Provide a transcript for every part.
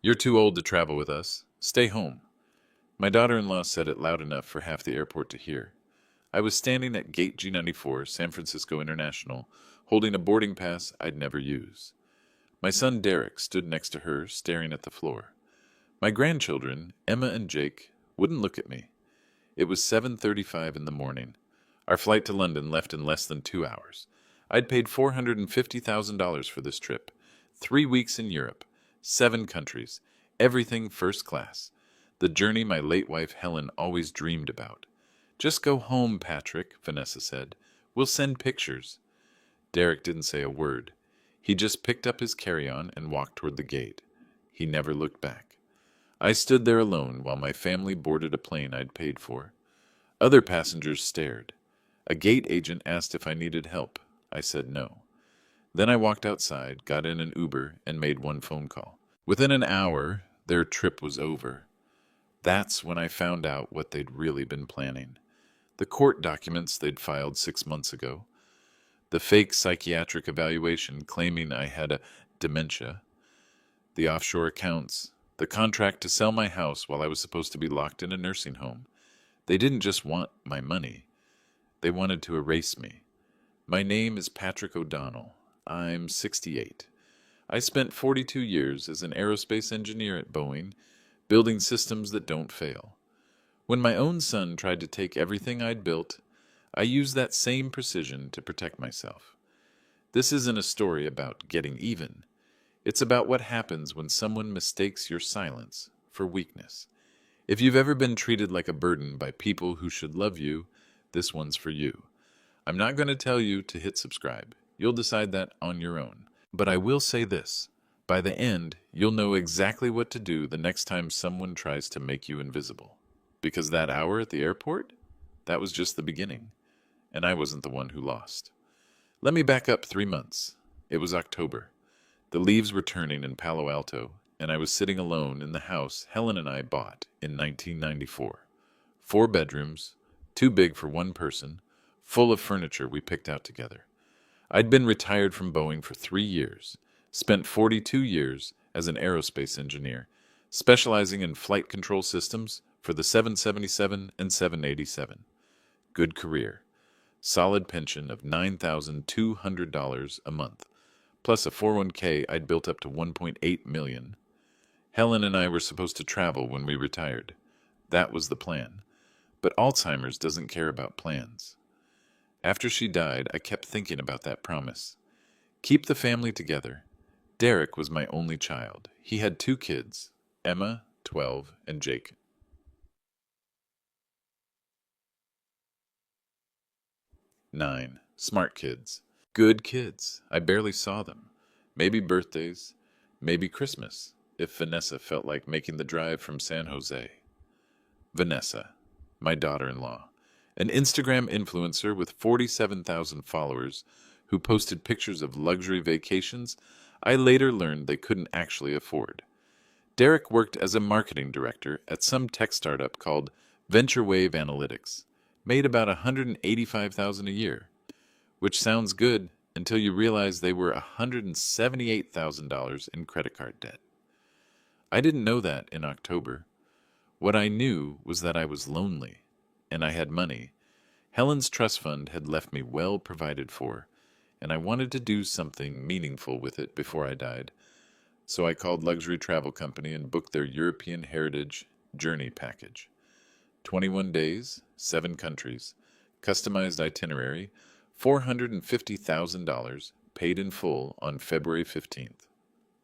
You're too old to travel with us. Stay home. My daughter-in-law said it loud enough for half the airport to hear. I was standing at Gate G94, San Francisco International, holding a boarding pass I'd never use. My son Derek stood next to her, staring at the floor. My grandchildren, Emma and Jake, wouldn't look at me. It was 7:35 in the morning. Our flight to London left in less than 2 hours. I'd paid $450,000 for this trip. 3 weeks in Europe, 7 countries, everything first class. The journey my late wife Helen always dreamed about. Just go home, Patrick, Vanessa said. We'll send pictures. Derek didn't say a word. He just picked up his carry-on and walked toward the gate. He never looked back. I stood there alone while my family boarded a plane I'd paid for. Other passengers stared. A gate agent asked if I needed help. I said no. Then I walked outside, got in an Uber, and made one phone call. Within an hour, their trip was over. That's when I found out what they'd really been planning. The court documents they'd filed 6 months ago. The fake psychiatric evaluation claiming I had a dementia. The offshore accounts. The contract to sell my house while I was supposed to be locked in a nursing home. They didn't just want my money. They wanted to erase me. My name is Patrick O'Donnell. I'm 68. I spent 42 years as an aerospace engineer at Boeing, building systems that don't fail. When my own son tried to take everything I'd built, I used that same precision to protect myself. This isn't a story about getting even. It's about what happens when someone mistakes your silence for weakness. If you've ever been treated like a burden by people who should love you, this one's for you. I'm not going to tell you to hit subscribe. You'll decide that on your own. But I will say this. By the end, you'll know exactly what to do the next time someone tries to make you invisible. Because that hour at the airport, that was just the beginning. And I wasn't the one who lost. Let me back up 3 months. It was October. The leaves were turning in Palo Alto, and I was sitting alone in the house Helen and I bought in 1994. 4 bedrooms, too big for one person, full of furniture we picked out together. I'd been retired from Boeing for 3 years, spent 42 years as an aerospace engineer, specializing in flight control systems for the 777 and 787. Good career. Solid pension of $9,200 a month, plus a 401k I'd built up to $1.8 million. Helen and I were supposed to travel when we retired. That was the plan. But Alzheimer's doesn't care about plans. After she died, I kept thinking about that promise. Keep the family together. Derek was my only child. He had 2 kids, Emma, 12, and Jake. 9. Smart kids. Good kids. I barely saw them. Maybe birthdays, maybe Christmas, if Vanessa felt like making the drive from San Jose. Vanessa, my daughter-in-law, an Instagram influencer with 47,000 followers who posted pictures of luxury vacations I later learned they couldn't actually afford. Derek worked as a marketing director at some tech startup called Venture Wave Analytics, made about $185,000 a year, which sounds good until you realize they were $178,000 in credit card debt. I didn't know that in October. What I knew was that I was lonely, and I had money. Helen's trust fund had left me well provided for, and I wanted to do something meaningful with it before I died. So I called luxury travel company and booked their European Heritage Journey package. 21 days, 7 countries, customized itinerary, $450,000, paid in full on February 15th.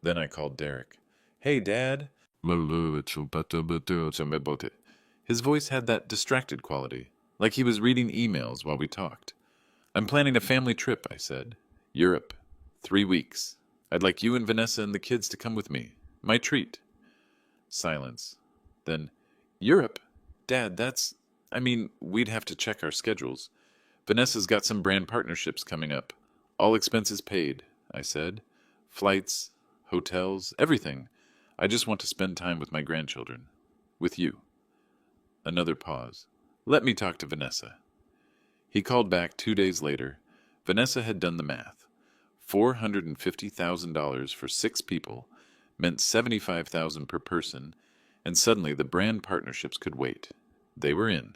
Then I called Derek. Hey, Dad. His voice had that distracted quality, like he was reading emails while we talked. I'm planning a family trip, I said. Europe. 3 weeks. I'd like you and Vanessa and the kids to come with me. My treat. Silence. Then, Europe? Dad, we'd have to check our schedules. Vanessa's got some brand partnerships coming up. All expenses paid, I said. Flights, hotels, everything. I just want to spend time with my grandchildren. With you. Another pause. Let me talk to Vanessa. He called back 2 days later. Vanessa had done the math. $450,000 for 6 people meant $75,000 per person, and suddenly the brand partnerships could wait. They were in.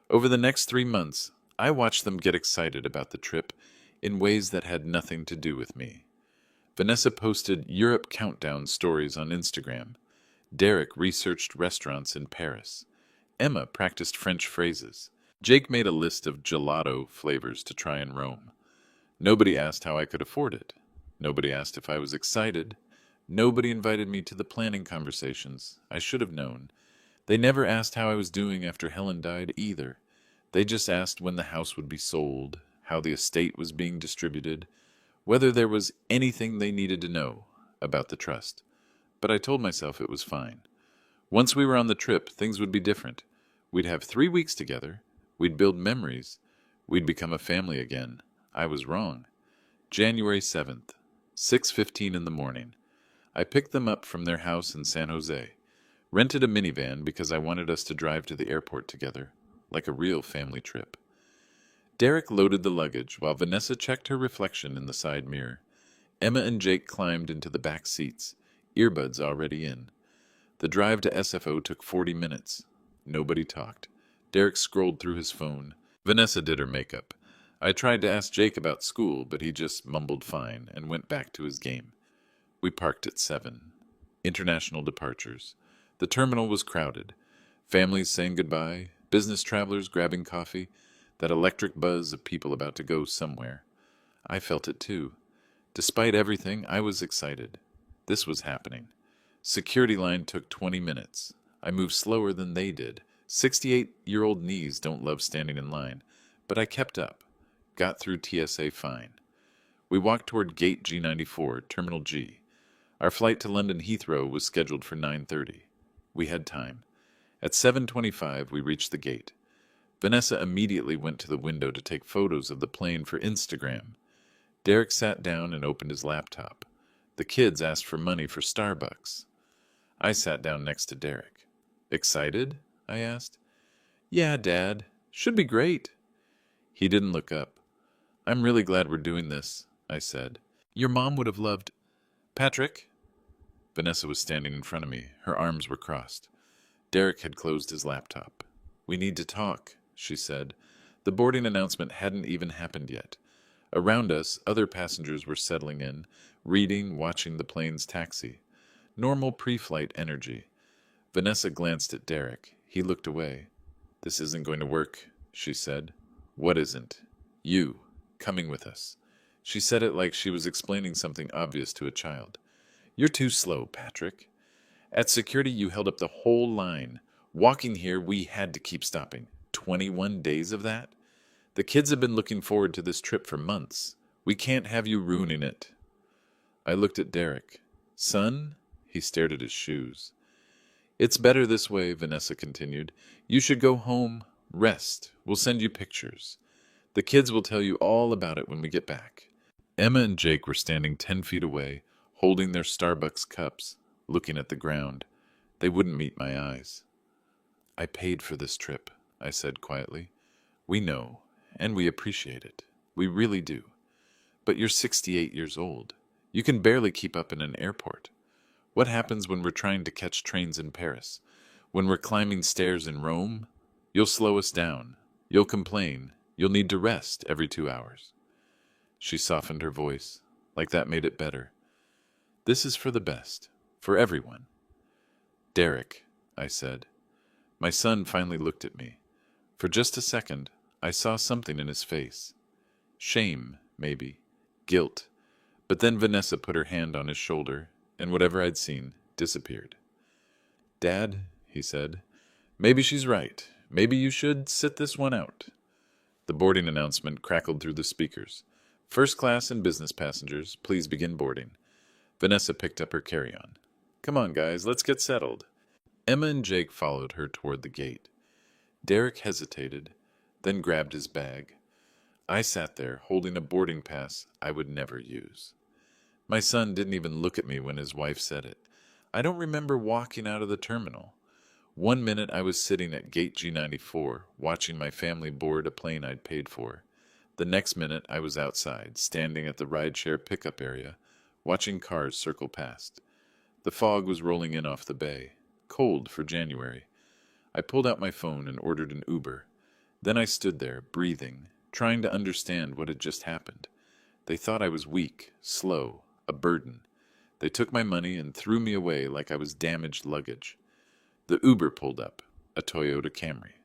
Over the next 3 months, I watched them get excited about the trip in ways that had nothing to do with me. Vanessa posted Europe countdown stories on Instagram. Derek researched restaurants in Paris. Emma practiced French phrases. Jake made a list of gelato flavors to try in Rome. Nobody asked how I could afford it. Nobody asked if I was excited. Nobody invited me to the planning conversations. I should have known. They never asked how I was doing after Helen died either. They just asked when the house would be sold, how the estate was being distributed, whether there was anything they needed to know about the trust. But I told myself it was fine. Once we were on the trip, things would be different. We'd have 3 weeks together. We'd build memories. We'd become a family again. I was wrong. January 7th, 6:15 in the morning. I picked them up from their house in San Jose. Rented a minivan because I wanted us to drive to the airport together, like a real family trip. Derek loaded the luggage while Vanessa checked her reflection in the side mirror. Emma and Jake climbed into the back seats, earbuds already in. The drive to SFO took 40 minutes. Nobody talked. Derek scrolled through his phone. Vanessa did her makeup. I tried to ask Jake about school, but he just mumbled fine and went back to his game. We parked at 7. International departures. The terminal was crowded. Families saying goodbye, business travelers grabbing coffee, that electric buzz of people about to go somewhere. I felt it too. Despite everything, I was excited. This was happening. Security line took 20 minutes. I moved slower than they did. 68-year-old knees don't love standing in line. But I kept up. Got through TSA fine. We walked toward Gate G94, Terminal G. Our flight to London Heathrow was scheduled for 9:30. We had time. At 7:25, we reached the gate. Vanessa immediately went to the window to take photos of the plane for Instagram. Derek sat down and opened his laptop. The kids asked for money for Starbucks. I sat down next to Derek. Excited? I asked. Yeah, Dad. Should be great. He didn't look up. I'm really glad we're doing this, I said. Your mom would have loved... Patrick? Vanessa was standing in front of me. Her arms were crossed. Derek had closed his laptop. We need to talk, she said. The boarding announcement hadn't even happened yet. Around us, other passengers were settling in, reading, watching the plane's taxi. Normal pre-flight energy. Vanessa glanced at Derek. He looked away. This isn't going to work, she said. What isn't? You, coming with us. She said it like she was explaining something obvious to a child. You're too slow, Patrick. At security, you held up the whole line. Walking here, we had to keep stopping. 21 days of that? The kids have been looking forward to this trip for months. We can't have you ruining it. I looked at Derek. Son? He stared at his shoes. It's better this way, Vanessa continued. You should go home, rest. We'll send you pictures. The kids will tell you all about it when we get back. Emma and Jake were standing 10 feet away, holding their Starbucks cups, looking at the ground. They wouldn't meet my eyes. I paid for this trip, I said quietly. We know, and we appreciate it. We really do. But you're 68 years old. You can barely keep up in an airport. What happens when we're trying to catch trains in Paris? When we're climbing stairs in Rome? You'll slow us down. You'll complain. You'll need to rest every 2 hours. She softened her voice, like that made it better. This is for the best, for everyone. Derek, I said. My son finally looked at me. For just a second, I saw something in his face. Shame, maybe. Guilt. But then Vanessa put her hand on his shoulder, and whatever I'd seen disappeared. Dad, he said, maybe she's right. Maybe you should sit this one out. The boarding announcement crackled through the speakers. First class and business passengers, please begin boarding. Vanessa picked up her carry-on. Come on, guys, let's get settled. Emma and Jake followed her toward the gate. Derek hesitated, then grabbed his bag. I sat there, holding a boarding pass I would never use. My son didn't even look at me when his wife said it. I don't remember walking out of the terminal. 1 minute I was sitting at Gate G94, watching my family board a plane I'd paid for. The next minute I was outside, standing at the rideshare pickup area, watching cars circle past. The fog was rolling in off the bay, cold for January. I pulled out my phone and ordered an Uber. Then I stood there, breathing, trying to understand what had just happened. They thought I was weak, slow, a burden. They took my money and threw me away like I was damaged luggage. The Uber pulled up, a Toyota Camry.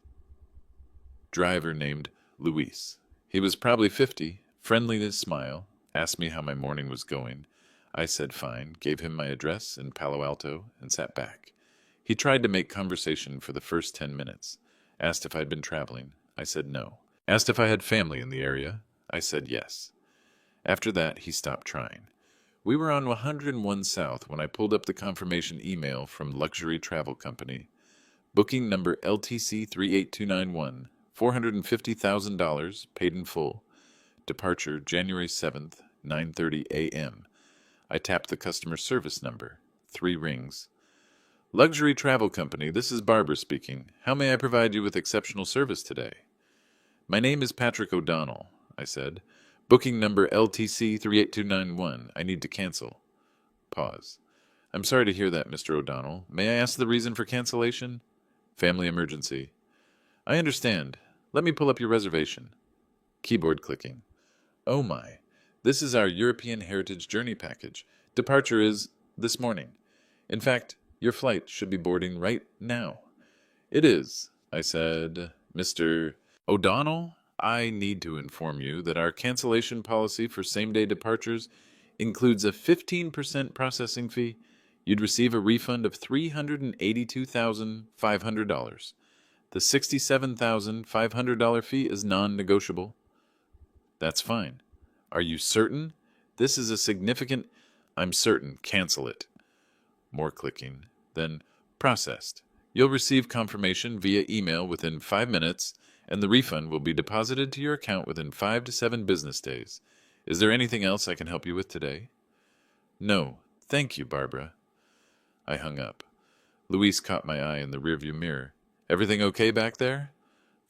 Driver named Luis. He was probably 50, friendly to smile, asked me how my morning was going. I said fine, gave him my address in Palo Alto, and sat back. He tried to make conversation for the first 10 minutes. Asked if I'd been traveling. I said no. Asked if I had family in the area. I said yes. After that, he stopped trying. We were on 101 South when I pulled up the confirmation email from Luxury Travel Company. Booking number LTC 38291, $450,000, paid in full. Departure January 7th, 9:30 a.m. I tapped the customer service number. 3 rings. Luxury Travel Company, this is Barbara speaking. How may I provide you with exceptional service today? My name is Patrick O'Donnell, I said. Booking number LTC 38291. I need to cancel. Pause. I'm sorry to hear that, Mr. O'Donnell. May I ask the reason for cancellation? Family emergency. I understand. Let me pull up your reservation. Keyboard clicking. Oh my. This is our European Heritage Journey package. Departure is this morning. In fact, your flight should be boarding right now. It is, I said. Mr. O'Donnell, I need to inform you that our cancellation policy for same-day departures includes a 15% processing fee. You'd receive a refund of $382,500. The $67,500 fee is non-negotiable. That's fine. Are you certain? This is a significant... I'm certain. Cancel it. More clicking. Then processed. You'll receive confirmation via email within 5 minutes, and the refund will be deposited to your account within 5 to 7 business days. Is there anything else I can help you with today? No. Thank you, Barbara. I hung up. Luis caught my eye in the rearview mirror. Everything okay back there?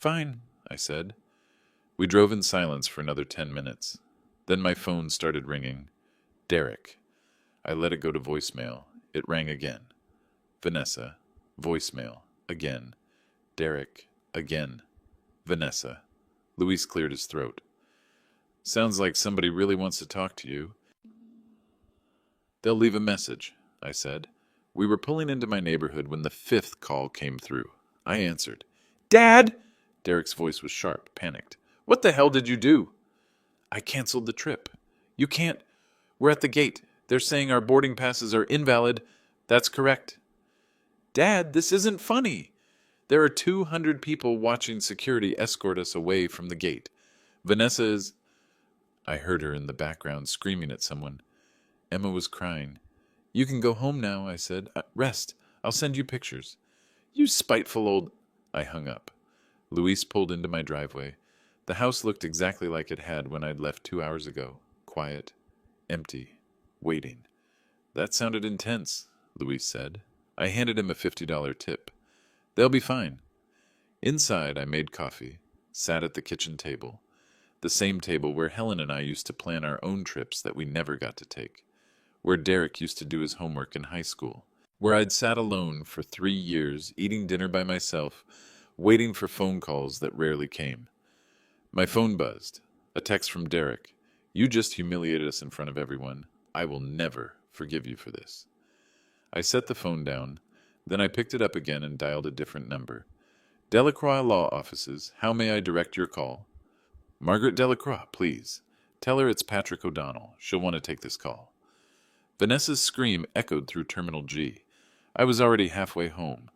Fine, I said. We drove in silence for another 10 minutes. Then my phone started ringing. Derek. I let it go to voicemail. It rang again. Vanessa. Voicemail. Again. Derek. Again. Vanessa. Luis cleared his throat. Sounds like somebody really wants to talk to you. They'll leave a message, I said. We were pulling into my neighborhood when the 5th call came through. I answered. Dad! Derek's voice was sharp, panicked. What the hell did you do? I canceled the trip. You can't. We're at the gate. They're saying our boarding passes are invalid. That's correct. Dad, this isn't funny. There are 200 people watching security escort us away from the gate. Vanessa is... I heard her in the background screaming at someone. Emma was crying. You can go home now, I said. Rest. I'll send you pictures. You spiteful old... I hung up. Luis pulled into my driveway. The house looked exactly like it had when I'd left 2 hours ago. Quiet. Empty. Waiting. That sounded intense, Luis said. I handed him a $50 tip. They'll be fine. Inside, I made coffee, sat at the kitchen table, the same table where Helen and I used to plan our own trips that we never got to take, where Derek used to do his homework in high school, where I'd sat alone for 3 years, eating dinner by myself, waiting for phone calls that rarely came. My phone buzzed. A text from Derek. You just humiliated us in front of everyone. I will never forgive you for this. I set the phone down. Then I picked it up again and dialed a different number. Delacroix Law Offices. How may I direct your call? Margaret Delacroix, please. Tell her it's Patrick O'Donnell. She'll want to take this call. Vanessa's scream echoed through Terminal G. I was already halfway home.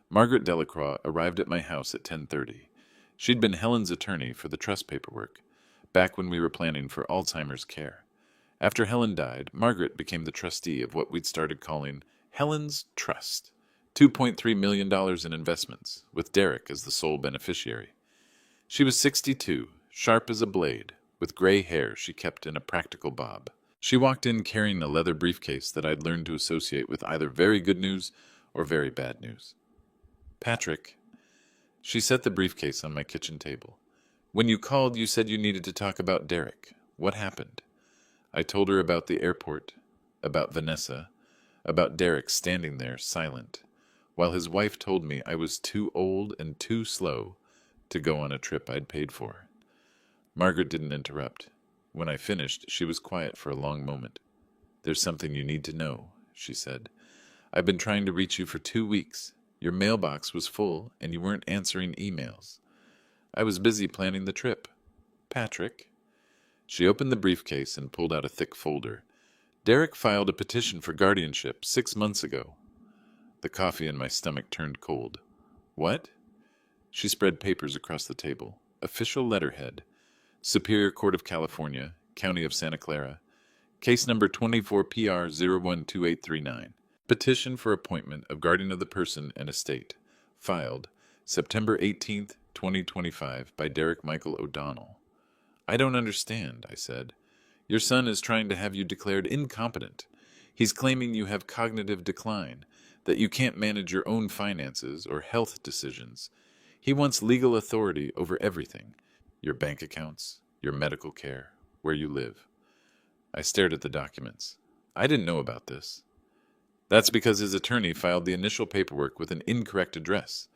Margaret Delacroix arrived at my house at 10:30. She'd been Helen's attorney for the trust paperwork, back when we were planning for Alzheimer's care. After Helen died, Margaret became the trustee of what we'd started calling Helen's Trust. $2.3 million in investments, with Derek as the sole beneficiary. She was 62, sharp as a blade, with gray hair she kept in a practical bob. She walked in carrying a leather briefcase that I'd learned to associate with either very good news or very bad news. Patrick. She set the briefcase on my kitchen table. When you called, you said you needed to talk about Derek. What happened? I told her about the airport, about Vanessa, about Derek standing there silent, while his wife told me I was too old and too slow to go on a trip I'd paid for. Margaret didn't interrupt. When I finished, she was quiet for a long moment. "There's something you need to know," she said. "I've been trying to reach you for 2 weeks. Your mailbox was full, and you weren't answering emails. I was busy planning the trip. Patrick." She opened the briefcase and pulled out a thick folder. "Derek filed a petition for guardianship 6 months ago." The coffee in my stomach turned cold. "What?" She spread papers across the table. Official letterhead. Superior Court of California, County of Santa Clara. Case number 24PR012839. Petition for appointment of guardian of the person and estate. Filed September 18th, 2025 by Derek Michael O'Donnell. "I don't understand," I said. "Your son is trying to have you declared incompetent. He's claiming you have cognitive decline, that you can't manage your own finances or health decisions. He wants legal authority over everything. Your bank accounts, your medical care, where you live." I stared at the documents. I didn't know about this. "That's because his attorney filed the initial paperwork with an incorrect address.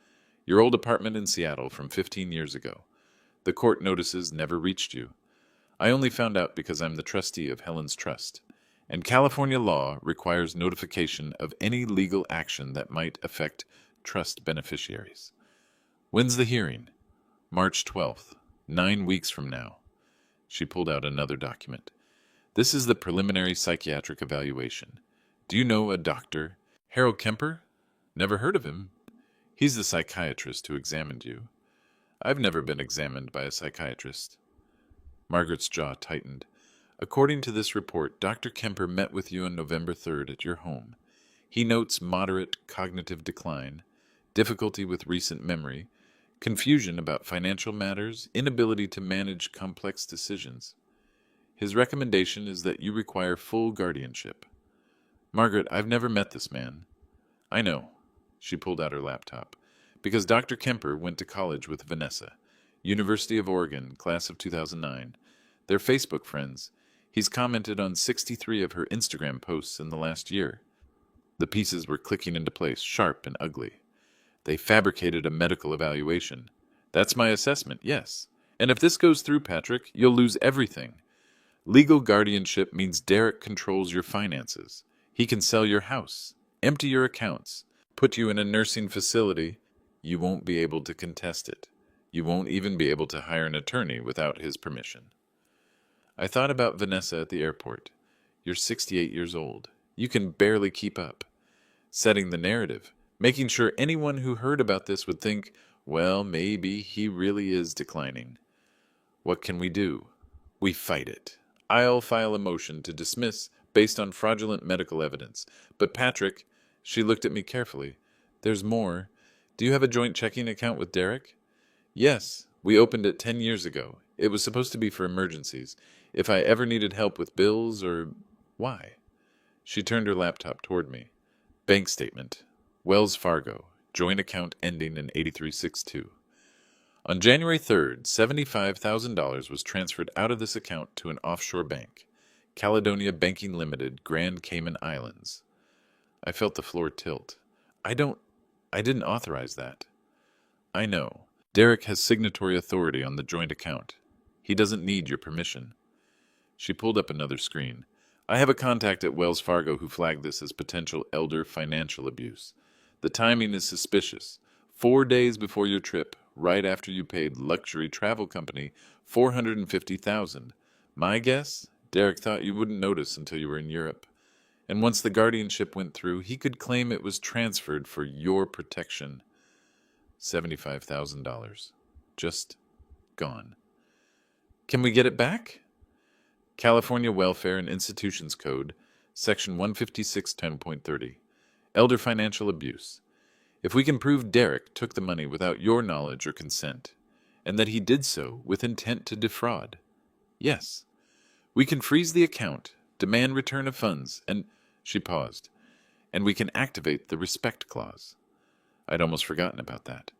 Your old apartment in Seattle from 15 years ago. The court notices never reached you. I only found out because I'm the trustee of Helen's trust, and California law requires notification of any legal action that might affect trust beneficiaries. When's the hearing?" "March 12th, 9 weeks from now." She pulled out another document. "This is the preliminary psychiatric evaluation. Do you know a Dr. Harold Kemper? Never heard of him. He's the psychiatrist who examined you." "I've never been examined by a psychiatrist." Margaret's jaw tightened. "According to this report, Dr. Kemper met with you on November 3rd at your home. He notes moderate cognitive decline, difficulty with recent memory, confusion about financial matters, inability to manage complex decisions. His recommendation is that you require full guardianship." "Margaret, I've never met this man." "I know." She pulled out her laptop. "Because Dr. Kemper went to college with Vanessa, University of Oregon, class of 2009. They're Facebook friends. He's commented on 63 of her Instagram posts in the last year." The pieces were clicking into place, sharp and ugly. "They fabricated a medical evaluation. That's my assessment, yes. And if this goes through, Patrick, you'll lose everything. Legal guardianship means Derek controls your finances. He can sell your house, empty your accounts, put you in a nursing facility. You won't be able to contest it. You won't even be able to hire an attorney without his permission." I thought about Vanessa at the airport. "You're 68 years old. You can barely keep up." Setting the narrative, making sure anyone who heard about this would think, well, maybe he really is declining. What can we do? We fight it. I'll file a motion to dismiss based on fraudulent medical evidence. "But Patrick," she looked at me carefully, "there's more. Do you have a joint checking account with Derek?" "Yes, we opened it 10 years ago. It was supposed to be for emergencies. If I ever needed help with bills or—" "Why?" She turned her laptop toward me. "Bank statement. Wells Fargo. Joint account ending in 8362. On January 3rd, $75,000 was transferred out of this account to an offshore bank, Caledonia Banking Limited, Grand Cayman Islands." I felt the floor tilt. I didn't authorize that." "I know. Derek has signatory authority on the joint account. He doesn't need your permission." She pulled up another screen. "I have a contact at Wells Fargo who flagged this as potential elder financial abuse. The timing is suspicious. 4 days before your trip, right after you paid luxury travel company $450,000. My guess, Derek thought you wouldn't notice until you were in Europe. And once the guardianship went through, he could claim it was transferred for your protection. $75,000. Just gone. Can we get it back?" California Welfare and Institutions Code, Section 15610.30. Elder financial abuse. If we can prove Derek took the money without your knowledge or consent, and that he did so with intent to defraud, yes, we can freeze the account, demand return of funds, and— She paused. "And we can activate the respect clause." I'd almost forgotten about that.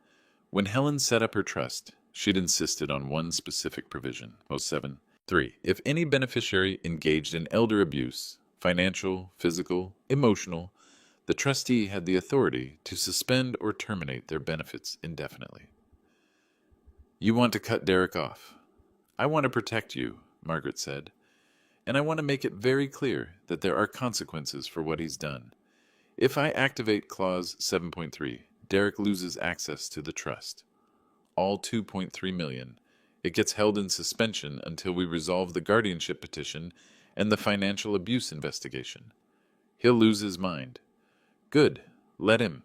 When Helen set up her trust, she'd insisted on one specific provision, 07.3. If any beneficiary engaged in elder abuse, financial, physical, emotional, the trustee had the authority to suspend or terminate their benefits indefinitely. You want to cut Derek off. I want to protect you, Margaret said, and I want to make it very clear that there are consequences for what he's done. If I activate Clause 7.3, Derek loses access to the trust. All 2.3 million. It gets held in suspension until we resolve the guardianship petition and the financial abuse investigation. He'll lose his mind. Good. Let him.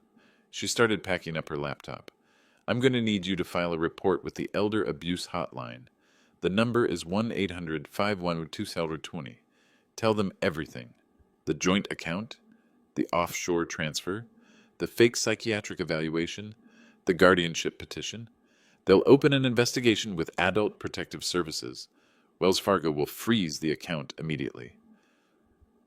She started packing up her laptop. I'm going to need you to file a report with the Elder Abuse Hotline. The number is 1-800-512-20. Tell them everything. The joint account, the offshore transfer, the fake psychiatric evaluation, the guardianship petition. They'll open an investigation with Adult Protective Services. Wells Fargo will freeze the account immediately.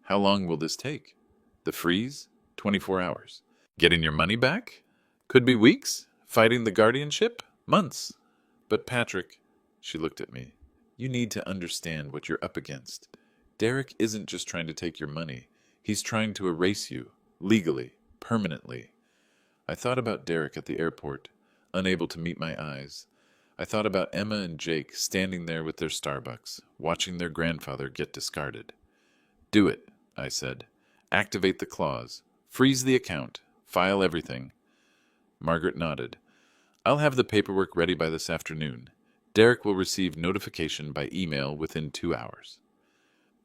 How long will this take? The freeze? 24 hours. Getting your money back? Could be weeks. Fighting the guardianship? Months. But Patrick, she looked at me, you need to understand what you're up against. Derek isn't just trying to take your money. He's trying to erase you, legally, permanently. I thought about Derek at the airport, unable to meet my eyes. I thought about Emma and Jake standing there with their Starbucks, watching their grandfather get discarded. Do it, I said. Activate the clause. Freeze the account. File everything. Margaret nodded. I'll have the paperwork ready by this afternoon. Derek will receive notification by email within 2 hours.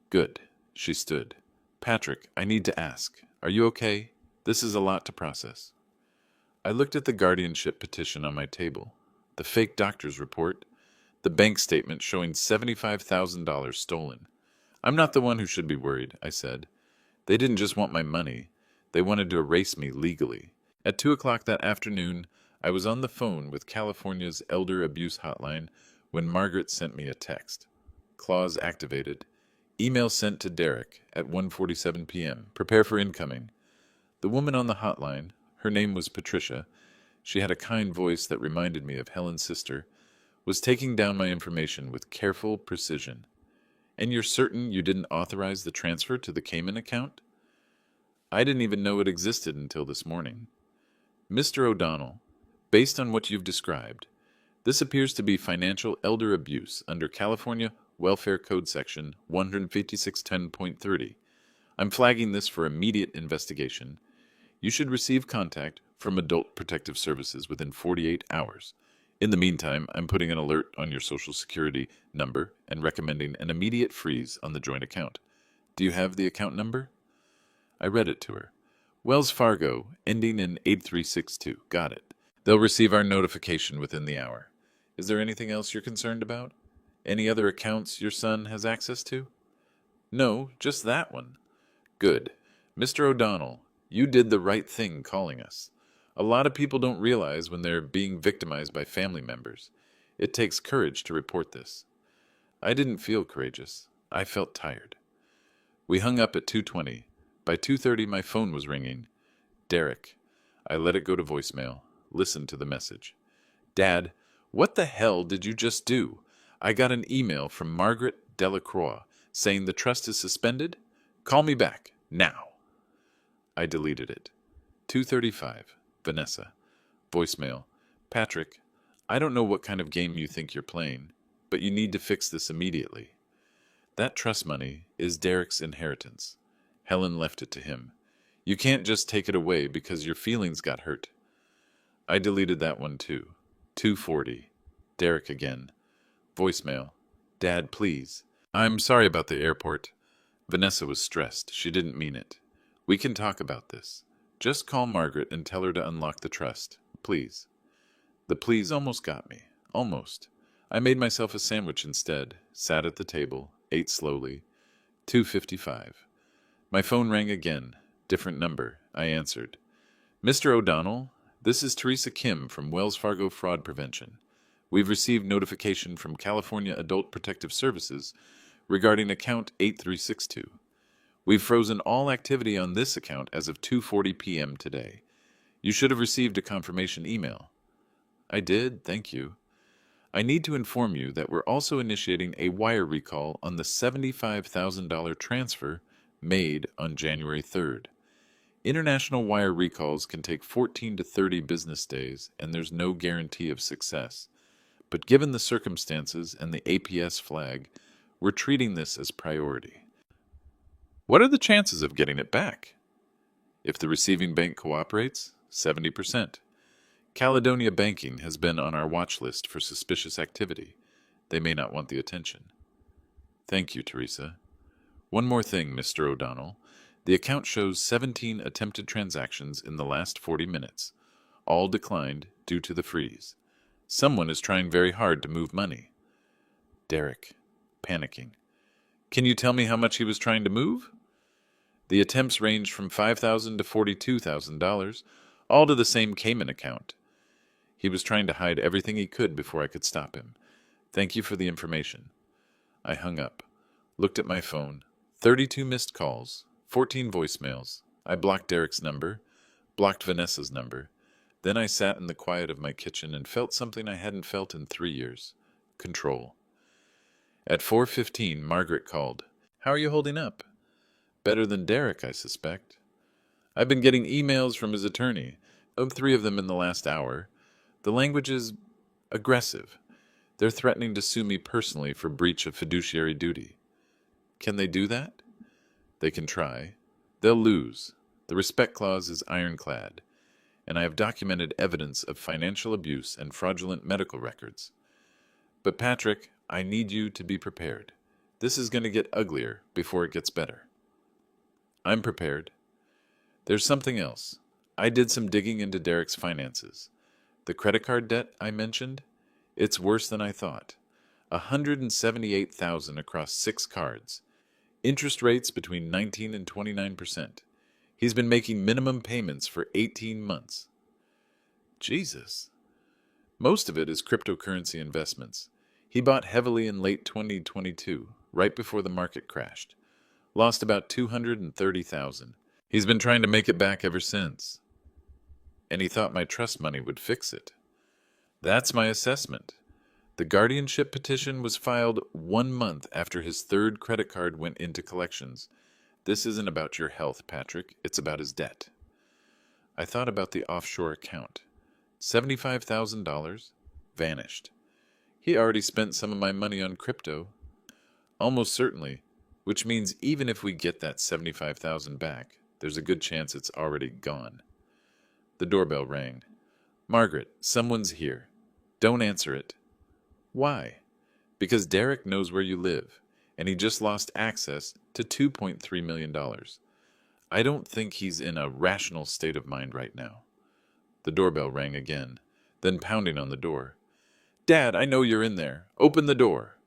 Good. She stood. Patrick, I need to ask. Are you okay? This is a lot to process. I looked at the guardianship petition on my table, the fake doctor's report, the bank statement showing $75,000 stolen. I'm not the one who should be worried, I said. They didn't just want my money. They wanted to erase me legally. At 2 o'clock that afternoon, I was on the phone with California's Elder Abuse Hotline when Margaret sent me a text. Clause activated. Email sent to Derek at 1:47 p.m. Prepare for incoming. The woman on the hotline, her name was Patricia, she had a kind voice that reminded me of Helen's sister, was taking down my information with careful precision. And you're certain you didn't authorize the transfer to the Cayman account? I didn't even know it existed until this morning. Mr. O'Donnell, based on what you've described, this appears to be financial elder abuse under California Welfare Code Section 15610.30. I'm flagging this for immediate investigation. You should receive contact from Adult Protective Services within 48 hours. In the meantime, I'm putting an alert on your Social Security number and recommending an immediate freeze on the joint account. Do you have the account number? I read it to her. Wells Fargo, ending in 8362. Got it. They'll receive our notification within the hour. Is there anything else you're concerned about? Any other accounts your son has access to? No, just that one. Good. Mr. O'Donnell, you did the right thing calling us. A lot of people don't realize when they're being victimized by family members. It takes courage to report this. I didn't feel courageous. I felt tired. We hung up at 2:20. By 2:30, my phone was ringing. Derek. I let it go to voicemail. Listened to the message. Dad, what the hell did you just do? I got an email from Margaret Delacroix saying the trust is suspended. Call me back, now. I deleted it. 2:35. Vanessa. Voicemail. Patrick, I don't know what kind of game you think you're playing, but you need to fix this immediately. That trust money is Derek's inheritance. Helen left it to him. You can't just take it away because your feelings got hurt. I deleted that one too. 2:40. Derek again. Voicemail. Dad, please. I'm sorry about the airport. Vanessa was stressed. She didn't mean it. We can talk about this. Just call Margaret and tell her to unlock the trust. Please. The please almost got me. Almost. I made myself a sandwich instead, sat at the table, ate slowly. 2:55. My phone rang again. Different number. I answered. Mr. O'Donnell, this is Teresa Kim from Wells Fargo Fraud Prevention. We've received notification from California Adult Protective Services regarding account 8362. We've frozen all activity on this account as of 2:40 p.m. today. You should have received a confirmation email. I did, thank you. I need to inform you that we're also initiating a wire recall on the $75,000 transfer made on January 3rd. International wire recalls can take 14 to 30 business days, and there's no guarantee of success. But given the circumstances and the APS flag, we're treating this as priority. What are the chances of getting it back? If the receiving bank cooperates, 70%. Caledonia Banking has been on our watch list for suspicious activity. They may not want the attention. Thank you, Teresa. One more thing, Mr. O'Donnell. The account shows 17 attempted transactions in the last 40 minutes. All declined due to the freeze. Someone is trying very hard to move money. Derek, panicking. Can you tell me how much he was trying to move? The attempts ranged from $5,000 to $42,000, all to the same Cayman account. He was trying to hide everything he could before I could stop him. Thank you for the information. I hung up, looked at my phone. 32 missed calls, 14 voicemails. I blocked Derek's number, blocked Vanessa's number. Then I sat in the quiet of my kitchen and felt something I hadn't felt in 3 years. Control. At 4:15, Margaret called. How are you holding up? Better than Derek, I suspect. I've been getting emails from his attorney, 3 of them in the last hour. The language is aggressive. They're threatening to sue me personally for breach of fiduciary duty. Can they do that? They can try. They'll lose. The respect clause is ironclad, and I have documented evidence of financial abuse and fraudulent medical records. But Patrick, I need you to be prepared. This is going to get uglier before it gets better. I'm prepared. There's something else. I did some digging into Derek's finances. The credit card debt I mentioned, it's worse than I thought. $178,000 across 6 cards. Interest rates between 19 and 29%. He's been making minimum payments for 18 months. Jesus. Most of it is cryptocurrency investments. He bought heavily in late 2022, right before the market crashed. Lost about $230,000. He's been trying to make it back ever since. And he thought my trust money would fix it. That's my assessment. The guardianship petition was filed 1 month after his 3rd credit card went into collections. This isn't about your health, Patrick. It's about his debt. I thought about the offshore account. $75,000 vanished. He already spent some of my money on crypto. Almost certainly, which means even if we get that $75,000 back, there's a good chance it's already gone. The doorbell rang. Margaret, someone's here. Don't answer it. Why? Because Derek knows where you live, and he just lost access to $2.3 million. I don't think he's in a rational state of mind right now. The doorbell rang again, then pounding on the door. Dad, I know you're in there. Open the door.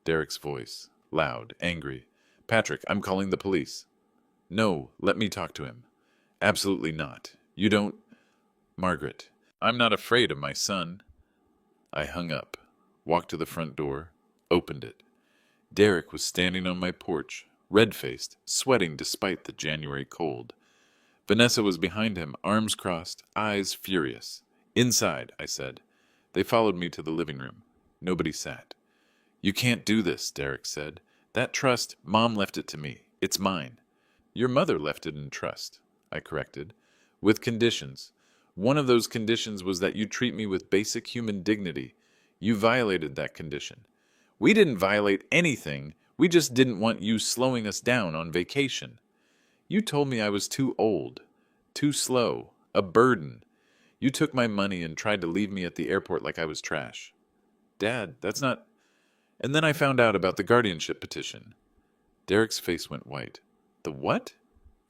Derek's voice, loud, angry. Patrick, I'm calling the police. No, let me talk to him. Absolutely not. You don't... Margaret, I'm not afraid of my son. I hung up, walked to the front door, opened it. Derek was standing on my porch, red-faced, sweating despite the January cold. Vanessa was behind him, arms crossed, eyes furious. Inside, I said. They followed me to the living room. Nobody sat. You can't do this, Derek said. That trust, Mom left it to me. It's mine. Your mother left it in trust, I corrected, with conditions. One of those conditions was that you treat me with basic human dignity. You violated that condition. We didn't violate anything. We just didn't want you slowing us down on vacation. You told me I was too old, too slow, a burden. You took my money and tried to leave me at the airport like I was trash. Dad, that's not... And then I found out about the guardianship petition. Derek's face went white. The what?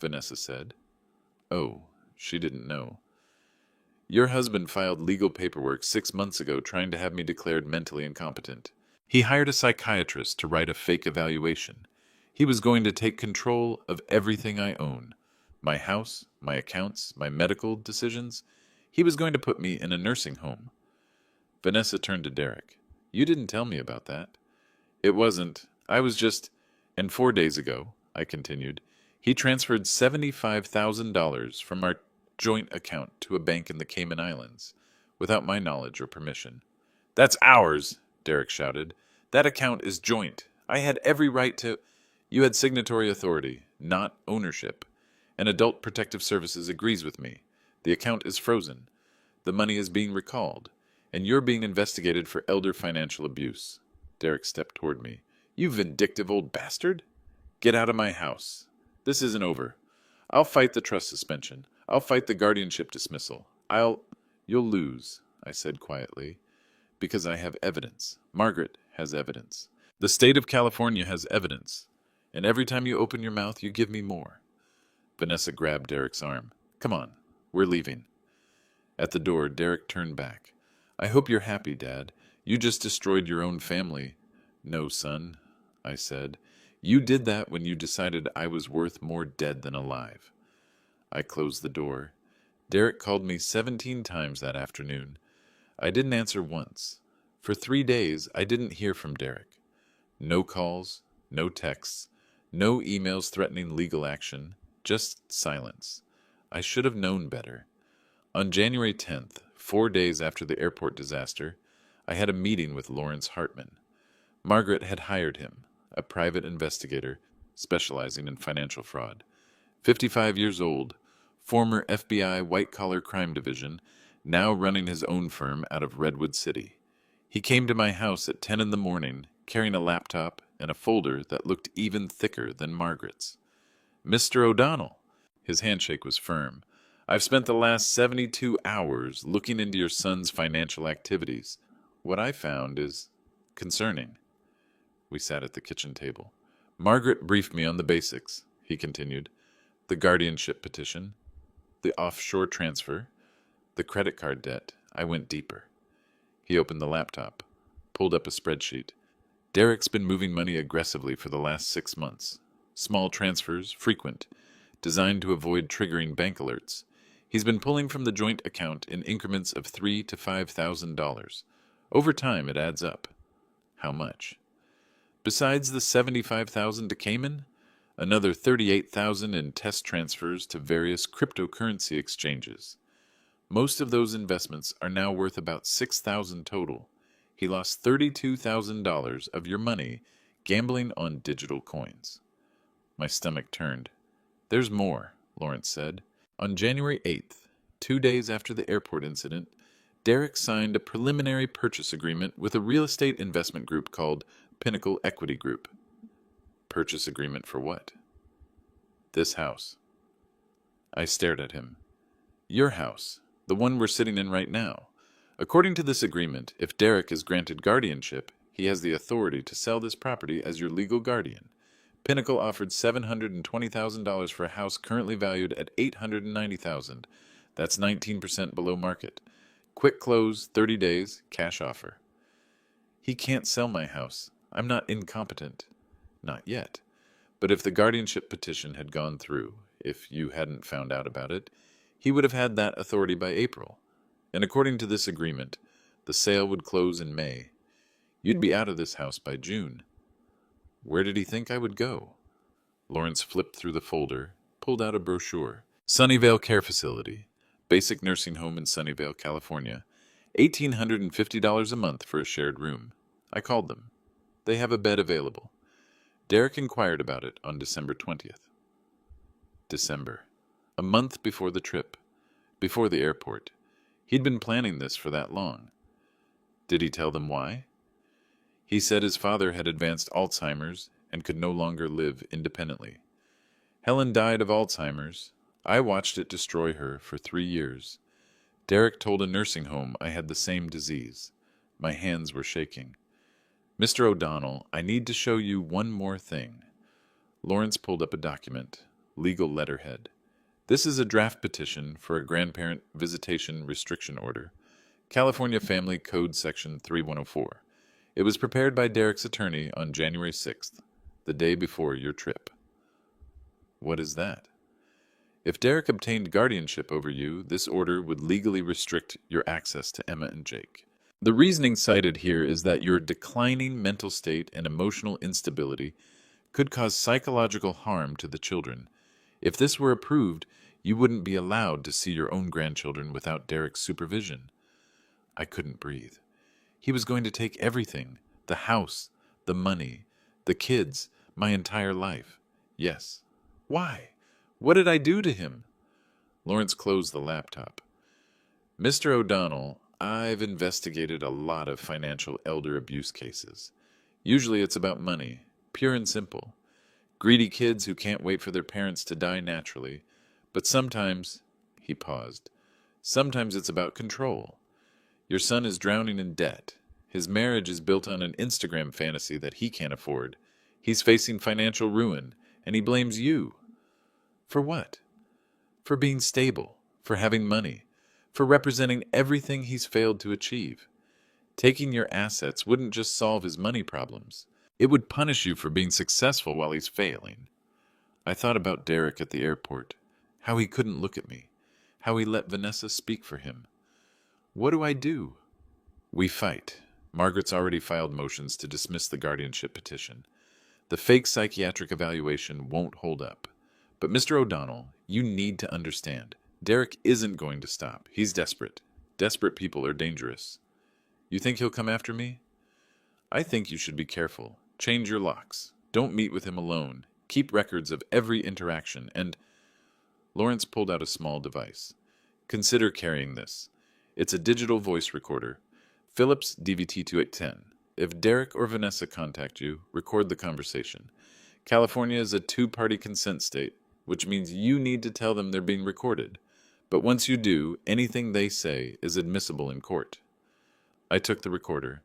Vanessa said. Oh, she didn't know. Your husband filed legal paperwork 6 months ago trying to have me declared mentally incompetent. He hired a psychiatrist to write a fake evaluation. He was going to take control of everything I own. My house, my accounts, my medical decisions. He was going to put me in a nursing home. Vanessa turned to Derek. You didn't tell me about that. It wasn't. I was just... And 4 days ago, I continued, he transferred $75,000 from our joint account to a bank in the Cayman Islands, without my knowledge or permission. That's ours, Derek shouted. That account is joint. I had every right to... You had signatory authority. not ownership. And Adult Protective Services agrees with me. The account is frozen. The money is being recalled. And you're being investigated for elder financial abuse. Derek stepped toward me. You vindictive old bastard! Get out of my house. This isn't over. I'll fight the trust suspension. I'll fight the guardianship dismissal. You'll lose, I said quietly, because I have evidence. Margaret has evidence. The state of California has evidence. And every time you open your mouth, you give me more. Vanessa grabbed Derek's arm. Come on, we're leaving. At the door, Derek turned back. I hope you're happy, Dad. You just destroyed your own family. No, son, I said. You did that when you decided I was worth more dead than alive. I closed the door. Derek called me 17 times that afternoon. I didn't answer once. For 3 days, I didn't hear from Derek. No calls, no texts, no emails threatening legal action, just silence. I should have known better. On January 10th, 4 days after the airport disaster, I had a meeting with Lawrence Hartman. Margaret had hired him, a private investigator specializing in financial fraud. 55 years old, former FBI white-collar crime division, now running his own firm out of Redwood City. He came to my house at 10 in the morning, carrying a laptop and a folder that looked even thicker than Margaret's. Mr. O'Donnell. His handshake was firm. I've spent the last 72 hours looking into your son's financial activities. What I found is concerning. We sat at the kitchen table. Margaret briefed me on the basics, he continued. The guardianship petition, the offshore transfer, the credit card debt. I went deeper. He opened the laptop, pulled up a spreadsheet. Derek's been moving money aggressively for the last 6 months. Small transfers, frequent, designed to avoid triggering bank alerts. He's been pulling from the joint account in increments of $3,000 to $5,000. Over time, it adds up. How much? Besides the $75,000 to Cayman, another $38,000 in test transfers to various cryptocurrency exchanges. Most of those investments are now worth about $6,000 total. He lost $32,000 of your money gambling on digital coins. My stomach turned. There's more, Lawrence said. On January 8th, 2 days after the airport incident, Derek signed a preliminary purchase agreement with a real estate investment group called Pinnacle Equity Group. Purchase agreement for what? This house. I stared at him. Your house, the one we're sitting in right now. According to this agreement, if Derek is granted guardianship, he has the authority to sell this property as your legal guardian. Pinnacle offered $720,000 for a house currently valued at $890,000. That's 19% below market. Quick close, 30 days, cash offer. He can't sell my house. I'm not incompetent. Not yet. But if the guardianship petition had gone through, if you hadn't found out about it, he would have had that authority by April. And according to this agreement, the sale would close in May. You'd be out of this house by June. Where did he think I would go? Lawrence flipped through the folder, pulled out a brochure. Sunnyvale Care Facility, basic nursing home in Sunnyvale, California. $1,850 a month for a shared room. I called them. They have a bed available. Derek inquired about it on December 20th. December. A month before the trip. Before the airport. He'd been planning this for that long. Did he tell them why? He said his father had advanced Alzheimer's and could no longer live independently. Helen died of Alzheimer's. I watched it destroy her for 3 years. Derek told a nursing home I had the same disease. My hands were shaking. Mr. O'Donnell, I need to show you one more thing. Lawrence pulled up a document, legal letterhead. This is a draft petition for a grandparent visitation restriction order, California Family Code Section 3104. It was prepared by Derek's attorney on January 6th, the day before your trip. What is that? If Derek obtained guardianship over you, this order would legally restrict your access to Emma and Jake. The reasoning cited here is that your declining mental state and emotional instability could cause psychological harm to the children. If this were approved, you wouldn't be allowed to see your own grandchildren without Derek's supervision. I couldn't breathe. He was going to take everything, the house, the money, the kids, my entire life. Yes, Why? What did I do to him? Lawrence closed the laptop. Mr. O'Donnell, I've investigated a lot of financial elder abuse cases. Usually it's about money, pure and simple. Greedy kids who can't wait for their parents to die naturally. But sometimes, he paused, sometimes it's about control. Your son is drowning in debt. His marriage is built on an Instagram fantasy that he can't afford. He's facing financial ruin, and he blames you. For what? For being stable, for having money, for representing everything he's failed to achieve. Taking your assets wouldn't just solve his money problems. It would punish you for being successful while he's failing. I thought about Derek at the airport, how he couldn't look at me, how he let Vanessa speak for him. What do I do? We fight. Margaret's already filed motions to dismiss the guardianship petition. The fake psychiatric evaluation won't hold up. But Mr. O'Donnell, you need to understand. Derek isn't going to stop. He's desperate. Desperate people are dangerous. You think he'll come after me? I think you should be careful. Change your locks. Don't meet with him alone. Keep records of every interaction, and... Lawrence pulled out a small device. Consider carrying this. It's a digital voice recorder. Philips DVT-2810. If Derek or Vanessa contact you, record the conversation. California is a two-party consent state, which means you need to tell them they're being recorded. But once you do, anything they say is admissible in court. I took the recorder.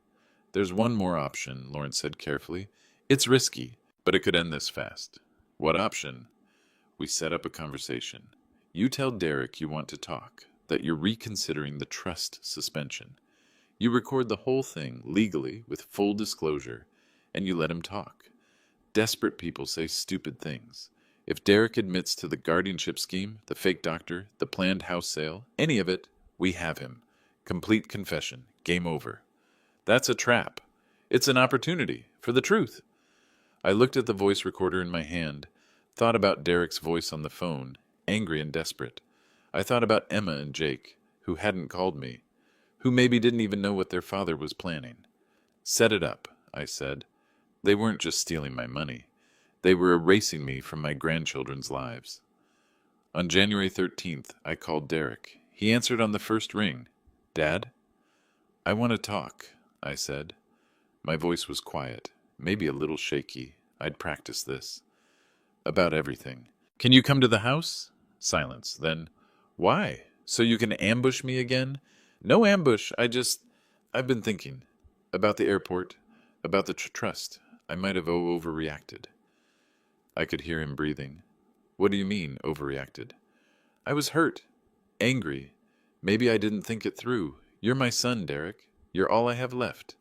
There's one more option, Lawrence said carefully. It's risky, but it could end this fast. What option? We set up a conversation. You tell Derek you want to talk, that you're reconsidering the trust suspension. You record the whole thing legally with full disclosure, and you let him talk. Desperate people say stupid things. If Derek admits to the guardianship scheme, the fake doctor, the planned house sale, any of it, we have him. Complete confession. Game over. That's a trap. It's an opportunity for the truth. I looked at the voice recorder in my hand, thought about Derek's voice on the phone, angry and desperate. I thought about Emma and Jake, who hadn't called me, who maybe didn't even know what their father was planning. Set it up, I said. They weren't just stealing my money. They were erasing me from my grandchildren's lives. On January 13th, I called Derek. He answered on the first ring. Dad? I want to talk, I said. My voice was quiet, maybe a little shaky. I'd practiced this. About everything. Can you come to the house? Silence. Then, why? So you can ambush me again? No ambush. I've been thinking. About the airport. About the trust. I might have overreacted. I could hear him breathing. What do you mean, overreacted? I was hurt. Angry. Maybe I didn't think it through. You're my son, Derek. You're all I have left.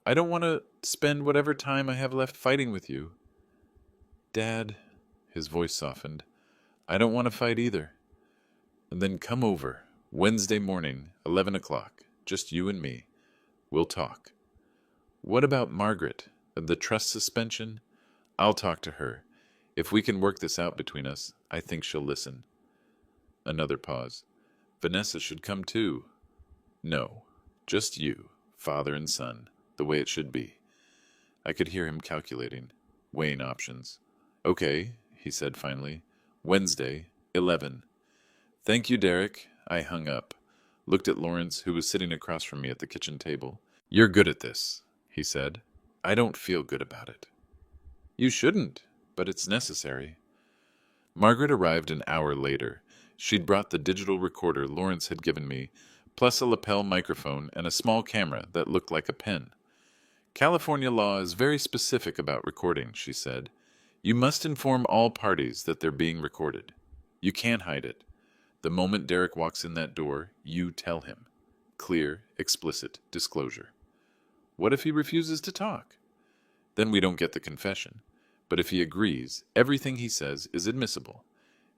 I don't want to spend whatever time I have left fighting with you. Dad, his voice softened. I don't want to fight either. And then come over. Wednesday morning, 11 o'clock. Just you and me. We'll talk. What about Margaret? The trust suspension? I'll talk to her. If we can work this out between us, I think she'll listen. Another pause. Vanessa should come too. No, just you, father and son, the way it should be. I could hear him calculating, weighing options. Okay, he said finally. Wednesday, 11. Thank you, Derek. I hung up, looked at Lawrence, who was sitting across from me at the kitchen table. You're good at this, he said. I don't feel good about it. You shouldn't, but it's necessary. Margaret arrived an hour later. She'd brought the digital recorder Lawrence had given me, plus a lapel microphone and a small camera that looked like a pen. California law is very specific about recording, she said. You must inform all parties that they're being recorded. You can't hide it. The moment Derek walks in that door, you tell him. Clear, explicit disclosure. What if he refuses to talk? Then we don't get the confession. But if he agrees, everything he says is admissible.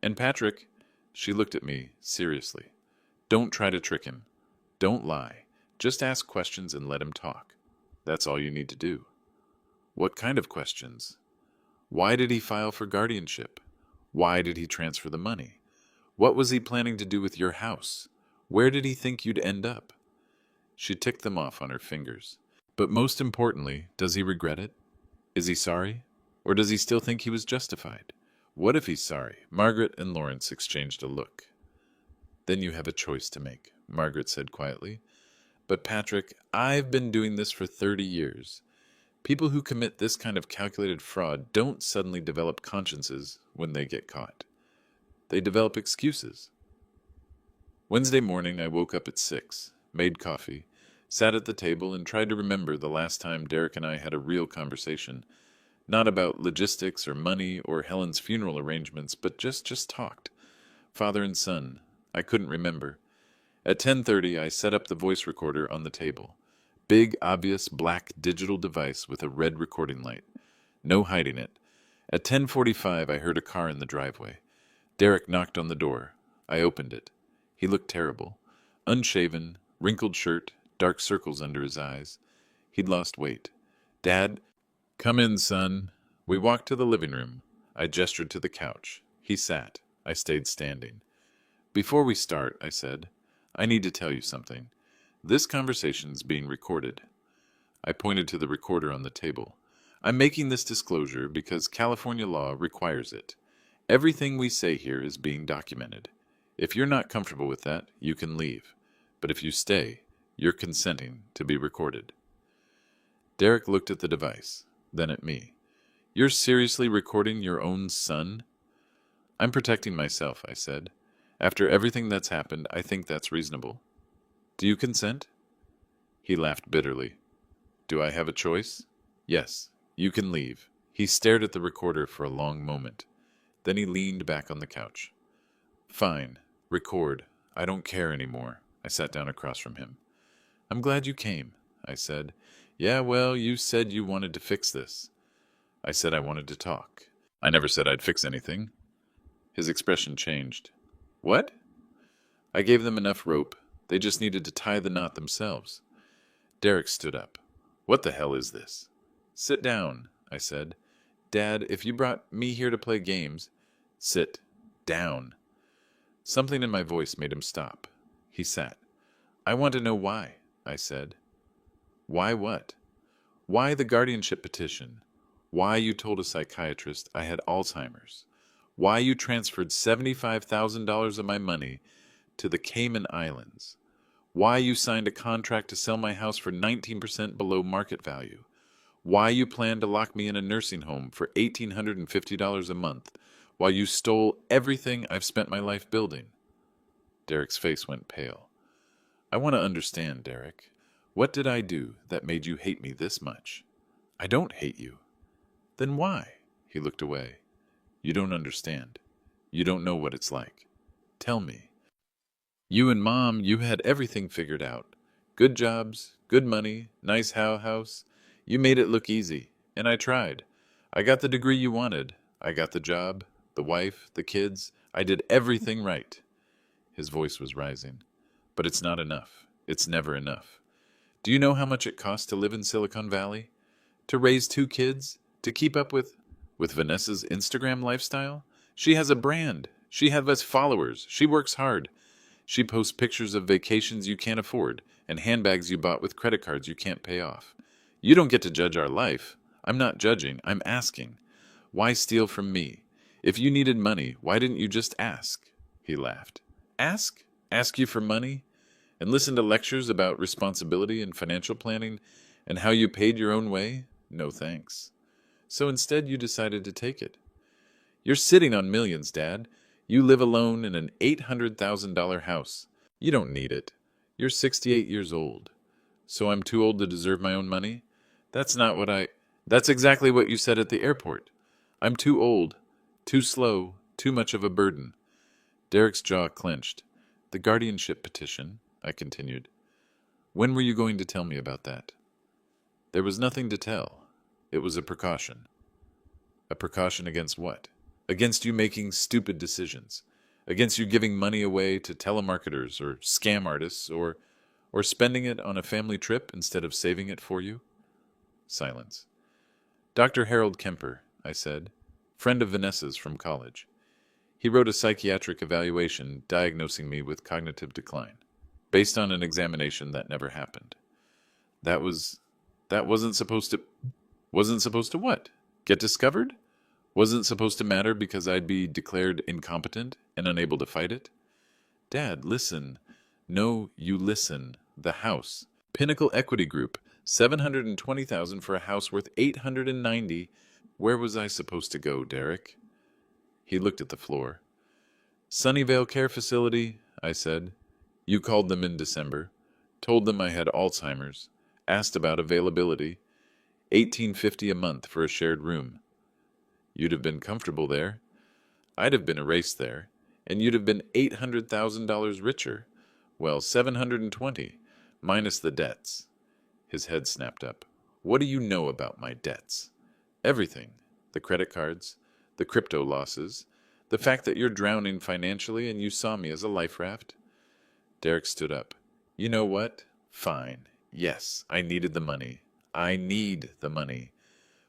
And Patrick, she looked at me seriously. Don't try to trick him. Don't lie. Just ask questions and let him talk. That's all you need to do. What kind of questions? Why did he file for guardianship? Why did he transfer the money? What was he planning to do with your house? Where did he think you'd end up? She ticked them off on her fingers. But most importantly, does he regret it? Is he sorry? Or does he still think he was justified? What if he's sorry? Margaret and Lawrence exchanged a look. Then you have a choice to make, Margaret said quietly. But Patrick, I've been doing this for 30 years. People who commit this kind of calculated fraud don't suddenly develop consciences when they get caught. They develop excuses. Wednesday morning, I woke up at 6, made coffee, sat at the table, and tried to remember the last time Derek and I had a real conversation. Not about logistics or money or Helen's funeral arrangements, but just talked. Father and son. I couldn't remember. At 10:30, I set up the voice recorder on the table. Big, obvious, black digital device with a red recording light. No hiding it. At 10:45, I heard a car in the driveway. Derek knocked on the door. I opened it. He looked terrible. Unshaven, wrinkled shirt, dark circles under his eyes. He'd lost weight. Dad, come in, son. We walked to the living room. I gestured to the couch. He sat. I stayed standing. Before we start, I said, I need to tell you something. This conversation's being recorded. I pointed to the recorder on the table. I'm making this disclosure because California law requires it. Everything we say here is being documented. If you're not comfortable with that, you can leave. But if you stay, you're consenting to be recorded. Derek looked at the device, then at me. You're seriously recording your own son? I'm protecting myself, I said. After everything that's happened, I think that's reasonable. Do you consent? He laughed bitterly. Do I have a choice? Yes, you can leave. He stared at the recorder for a long moment. Then he leaned back on the couch. Fine, record. I don't care anymore. I sat down across from him. I'm glad you came, I said. Yeah, well, you said you wanted to fix this. I said I wanted to talk. I never said I'd fix anything. His expression changed. What? I gave them enough rope. They just needed to tie the knot themselves. Derek stood up. What the hell is this? Sit down, I said. Dad, if you brought me here to play games, sit down. Something in my voice made him stop. He sat. I want to know why, I said. Why what? Why the guardianship petition? Why you told a psychiatrist I had Alzheimer's? Why you transferred $75,000 of my money to the Cayman Islands? Why you signed a contract to sell my house for 19% below market value? Why you planned to lock me in a nursing home for $1,850 a month while you stole everything I've spent my life building? Derek's face went pale. I want to understand, Derek. What did I do that made you hate me this much? I don't hate you. Then why? He looked away. You don't understand. You don't know what it's like. Tell me. You and Mom, you had everything figured out. Good jobs, good money, nice house. You made it look easy, and I tried. I got the degree you wanted. I got the job, the wife, the kids. I did everything right. His voice was rising. But it's not enough. It's never enough. Do you know how much it costs to live in Silicon Valley? To raise 2 kids? To keep up with Vanessa's Instagram lifestyle? She has a brand. She has followers. She works hard. She posts pictures of vacations you can't afford and handbags you bought with credit cards you can't pay off. You don't get to judge our life. I'm not judging. I'm asking. Why steal from me? If you needed money, why didn't you just ask? He laughed. Ask? Ask you for money? And listen to lectures about responsibility and financial planning and how you paid your own way? No thanks. So instead you decided to take it. You're sitting on millions, Dad. You live alone in an $800,000 house. You don't need it. You're 68 years old. So I'm too old to deserve my own money? That's exactly what you said at the airport. I'm too old, too slow, too much of a burden. Derek's jaw clenched. The guardianship petition, I continued. When were you going to tell me about that? There was nothing to tell. It was a precaution. A precaution against what? Against you making stupid decisions. Against you giving money away to telemarketers or scam artists or spending it on a family trip instead of saving it for you? Silence. Dr. Harold Kemper, I said, friend of Vanessa's from college. He wrote a psychiatric evaluation diagnosing me with cognitive decline, based on an examination that never happened. That wasn't supposed to what? Get discovered? Wasn't supposed to matter because I'd be declared incompetent and unable to fight it? Dad, listen. No, you listen. The house. Pinnacle Equity Group. 720,000 for a house worth 890. Where was I supposed to go, Derek? He looked at the floor. Sunnyvale Care Facility, I said. You called them in December. Told them I had Alzheimer's. Asked about availability. $18.50 a month for a shared room. You'd have been comfortable there. I'd have been erased there. And you'd have been $800,000 richer. Well, 720, minus the debts. His head snapped up. What do you know about my debts? Everything. The credit cards, the crypto losses, the fact that you're drowning financially and you saw me as a life raft. Derek stood up. You know what? Fine. Yes, I needed the money. I need the money.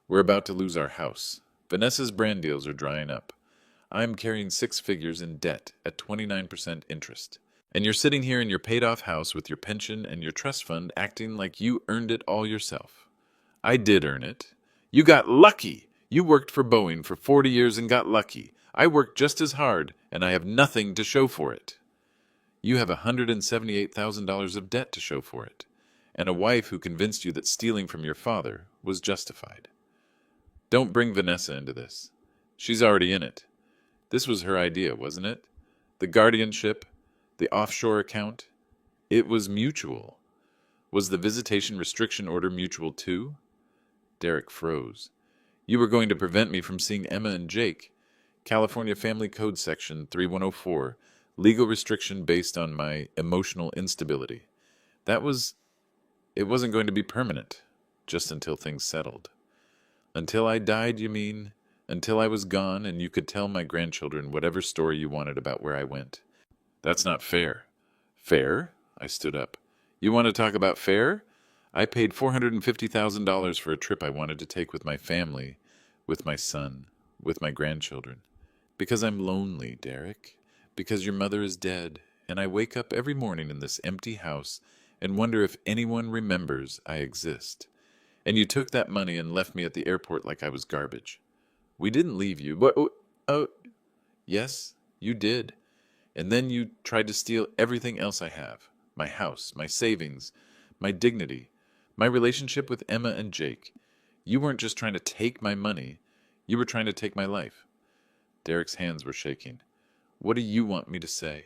We're about to lose our house. Vanessa's brand deals are drying up. I'm carrying 6 figures in debt at 29% interest. And you're sitting here in your paid-off house with your pension and your trust fund acting like you earned it all yourself. I did earn it. You got lucky. You worked for Boeing for 40 years and got lucky. I worked just as hard, and I have nothing to show for it. You have $178,000 of debt to show for it, and a wife who convinced you that stealing from your father was justified. Don't bring Vanessa into this. She's already in it. This was her idea, wasn't it? The guardianship, the offshore account. It was mutual. Was the visitation restriction order mutual too? Derek froze. You were going to prevent me from seeing Emma and Jake. California Family Code Section 3104. Legal restriction based on my emotional instability. It wasn't going to be permanent, just until things settled. Until I died, you mean? Until I was gone and you could tell my grandchildren whatever story you wanted about where I went. That's not fair. Fair? I stood up. You want to talk about fair? I paid $450,000 for a trip I wanted to take with my family, with my son, with my grandchildren. Because I'm lonely, Derek. Because your mother is dead, and I wake up every morning in this empty house and wonder if anyone remembers I exist. And you took that money and left me at the airport like I was garbage. We didn't leave you, but... Oh, yes, you did. And then you tried to steal everything else I have. My house, my savings, my dignity, my relationship with Emma and Jake. You weren't just trying to take my money. You were trying to take my life. Derek's hands were shaking. What do you want me to say?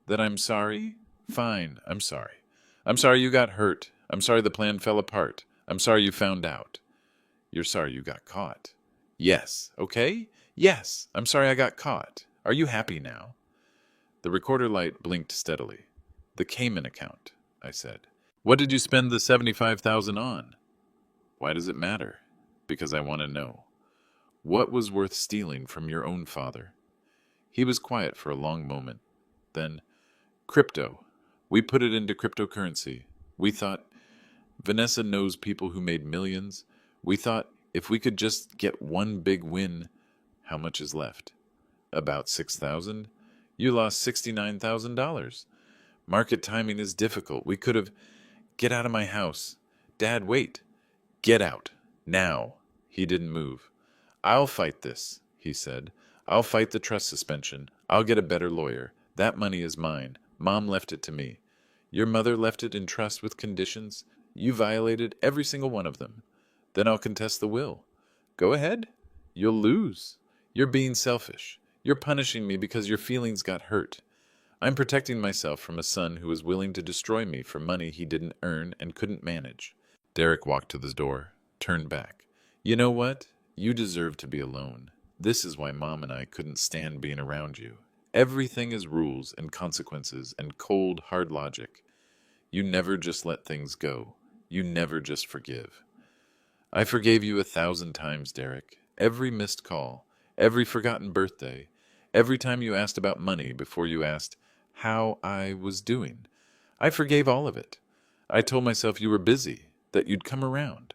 That I'm sorry? Fine, I'm sorry. I'm sorry you got hurt. I'm sorry the plan fell apart. I'm sorry you found out. You're sorry you got caught. Yes, okay? Yes, I'm sorry I got caught. Are you happy now? The recorder light blinked steadily. The Cayman account, I said. What did you spend the $75,000 on? Why does it matter? Because I want to know. What was worth stealing from your own father? He was quiet for a long moment. Then, crypto. We put it into cryptocurrency. We thought, Vanessa knows people who made millions. We thought, if we could just get one big win, how much is left? About 6,000. You lost $69,000. Market timing is difficult. We could have... Get out of my house. Dad, wait. Get out. Now. He didn't move. I'll fight this, he said. I'll fight the trust suspension. I'll get a better lawyer. That money is mine. Mom left it to me. Your mother left it in trust with conditions. You violated every single one of them. Then I'll contest the will. Go ahead. You'll lose. You're being selfish. You're punishing me because your feelings got hurt. I'm protecting myself from a son who was willing to destroy me for money he didn't earn and couldn't manage. Derek walked to the door, turned back. You know what? You deserve to be alone. This is why Mom and I couldn't stand being around you. Everything is rules and consequences and cold, hard logic. You never just let things go. You never just forgive. I forgave you 1,000 times, Derek. Every missed call, every forgotten birthday, every time you asked about money before you asked how I was doing. I forgave all of it. I told myself you were busy, that you'd come around,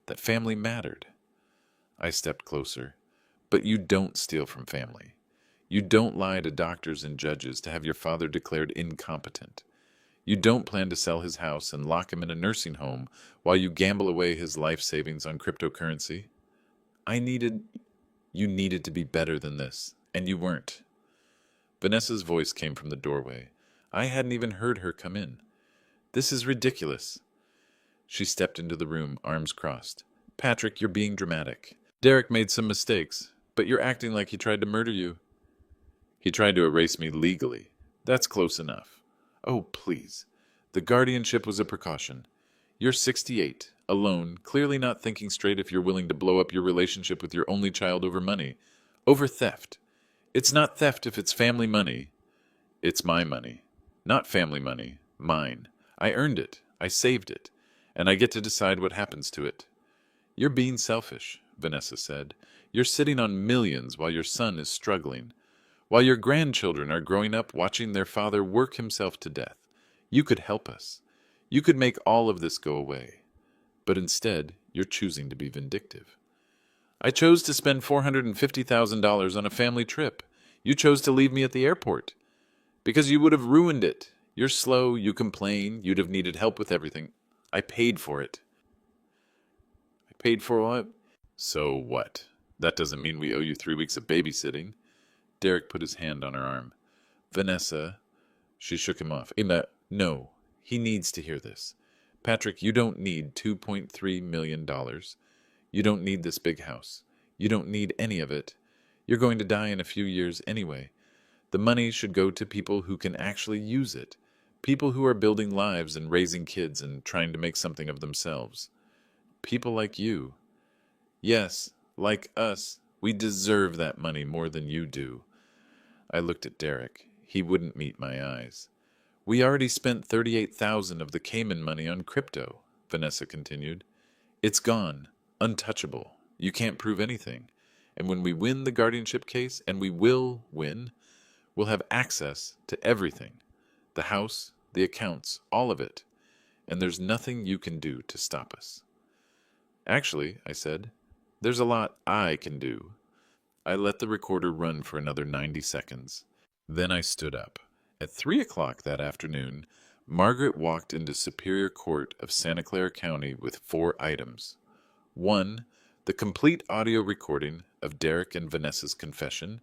that family mattered. I stepped closer. But you don't steal from family. You don't lie to doctors and judges to have your father declared incompetent. You don't plan to sell his house and lock him in a nursing home while you gamble away his life savings on cryptocurrency. I needed You needed to be better than this, and you weren't. Vanessa's voice came from the doorway. I hadn't even heard her come in. This is ridiculous. She stepped into the room, arms crossed. Patrick, you're being dramatic. Derek made some mistakes, but you're acting like he tried to murder you. He tried to erase me legally. That's close enough. Oh, please. The guardianship was a precaution. You're 68, alone, clearly not thinking straight if you're willing to blow up your relationship with your only child over money. Over theft. It's not theft if it's family money. It's my money. Not family money. Mine. I earned it. I saved it. And I get to decide what happens to it. You're being selfish, Vanessa said. You're sitting on millions while your son is struggling. While your grandchildren are growing up watching their father work himself to death. You could help us. You could make all of this go away. But instead, you're choosing to be vindictive. I chose to spend $450,000 on a family trip. You chose to leave me at the airport. Because you would have ruined it. You're slow, you complain, you'd have needed help with everything. I paid for it. I paid for what? So what? That doesn't mean we owe you 3 weeks of babysitting. Derek put his hand on her arm. Vanessa, she shook him off. No, he needs to hear this. Patrick, you don't need $2.3 million. You don't need this big house. You don't need any of it. You're going to die in a few years anyway. The money should go to people who can actually use it. People who are building lives and raising kids and trying to make something of themselves. People like you. Yes, like us. We deserve that money more than you do. I looked at Derek. He wouldn't meet my eyes. We already spent $38,000 of the Cayman money on crypto, Vanessa continued. It's gone. Untouchable. You can't prove anything. And when we win the guardianship case, and we will win, we'll have access to everything. The house, the accounts, all of it. And there's nothing you can do to stop us. Actually, I said, there's a lot I can do. I let the recorder run for another 90 seconds. Then I stood up. At 3 o'clock that afternoon, Margaret walked into Superior Court of Santa Clara County with 4 items. 1. The complete audio recording of Derek and Vanessa's confession,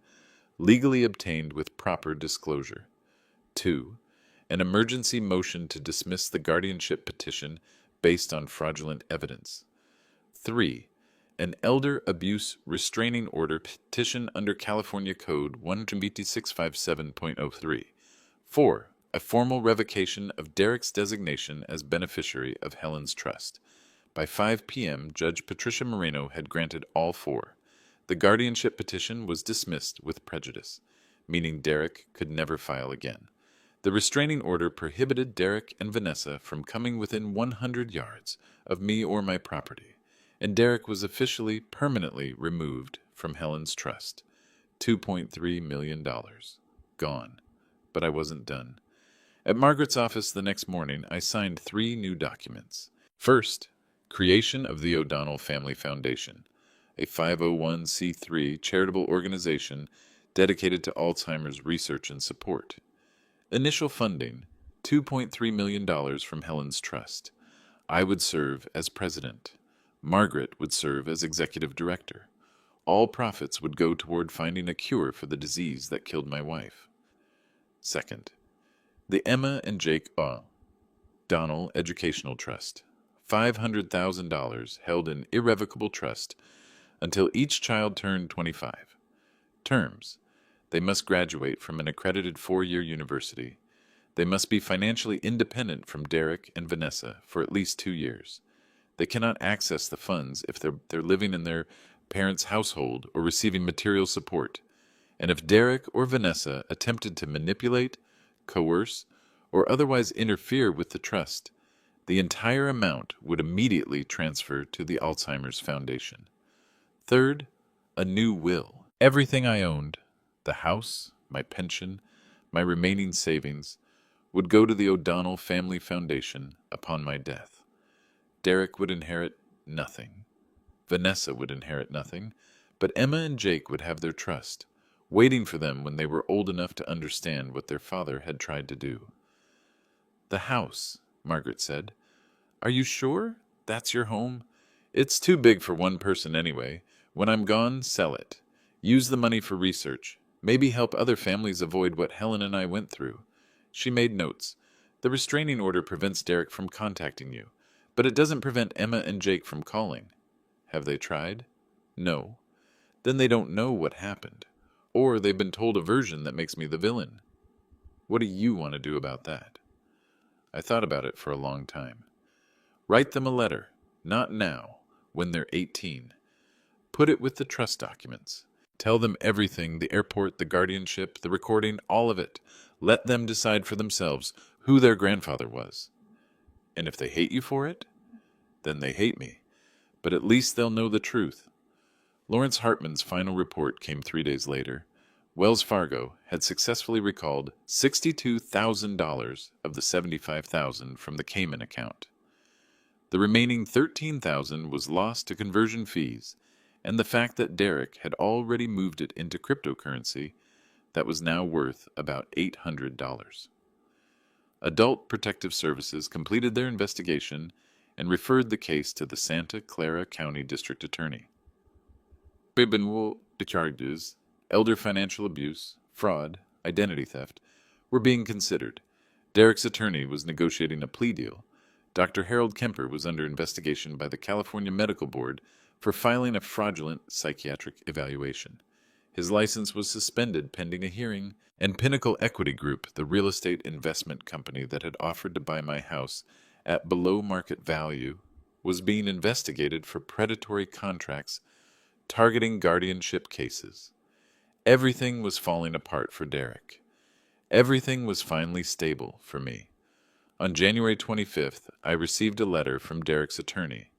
legally obtained with proper disclosure. 2. An emergency motion to dismiss the guardianship petition based on fraudulent evidence. 3. An elder abuse restraining order petition under California Code 12657.03. 4. A formal revocation of Derek's designation as beneficiary of Helen's trust. By 5 p.m., Judge Patricia Moreno had granted all 4. The guardianship petition was dismissed with prejudice, meaning Derek could never file again. The restraining order prohibited Derek and Vanessa from coming within 100 yards of me or my property, and Derek was officially permanently removed from Helen's trust. $2.3 million. Gone. But I wasn't done. At Margaret's office the next morning, I signed 3 new documents. First, creation of the O'Donnell Family Foundation, a 501c3 charitable organization dedicated to Alzheimer's research and support. Initial funding, $2.3 million from Helen's trust. I would serve as president. Margaret would serve as executive director. All profits would go toward finding a cure for the disease that killed my wife. Second, the Emma and Jake O'Donnell Educational Trust, $500,000 held in irrevocable trust until each child turned 25. Terms: they must graduate from an accredited 4-year university. They must be financially independent from Derek and Vanessa for at least 2 years. They cannot access the funds if they're living in their parents' household or receiving material support. And if Derek or Vanessa attempted to manipulate, coerce, or otherwise interfere with the trust, the entire amount would immediately transfer to the Alzheimer's Foundation. Third, a new will. Everything I owned, the house, my pension, my remaining savings, would go to the O'Donnell Family Foundation upon my death. Derek would inherit nothing. Vanessa would inherit nothing, but Emma and Jake would have their trust, waiting for them when they were old enough to understand what their father had tried to do. The house, Margaret said. Are you sure that's your home? It's too big for one person anyway. When I'm gone, sell it. Use the money for research. Maybe help other families avoid what Helen and I went through. She made notes. The restraining order prevents Derek from contacting you, but it doesn't prevent Emma and Jake from calling. Have they tried? No. Then they don't know what happened. Or they've been told a version that makes me the villain. What do you want to do about that? I thought about it for a long time. Write them a letter. Not now, when they're 18. Put it with the trust documents. Tell them everything, the airport, the guardianship, the recording, all of it. Let them decide for themselves who their grandfather was. And if they hate you for it, then they hate me. But at least they'll know the truth. Lawrence Hartman's final report came 3 days later. Wells Fargo had successfully recalled $62,000 of the $75,000 from the Cayman account. The remaining $13,000 was lost to conversion fees and the fact that Derek had already moved it into cryptocurrency that was now worth about $800. Adult Protective Services completed their investigation and referred the case to the Santa Clara County District Attorney. The charges, elder financial abuse, fraud, identity theft, were being considered. Derek's attorney was negotiating a plea deal. Dr. Harold Kemper was under investigation by the California Medical Board for filing a fraudulent psychiatric evaluation. His license was suspended pending a hearing, and Pinnacle Equity Group, the real estate investment company that had offered to buy my house at below market value, was being investigated for predatory contracts targeting guardianship cases. Everything was falling apart for Derek. Everything was finally stable for me. On January 25th, I received a letter from Derek's attorney.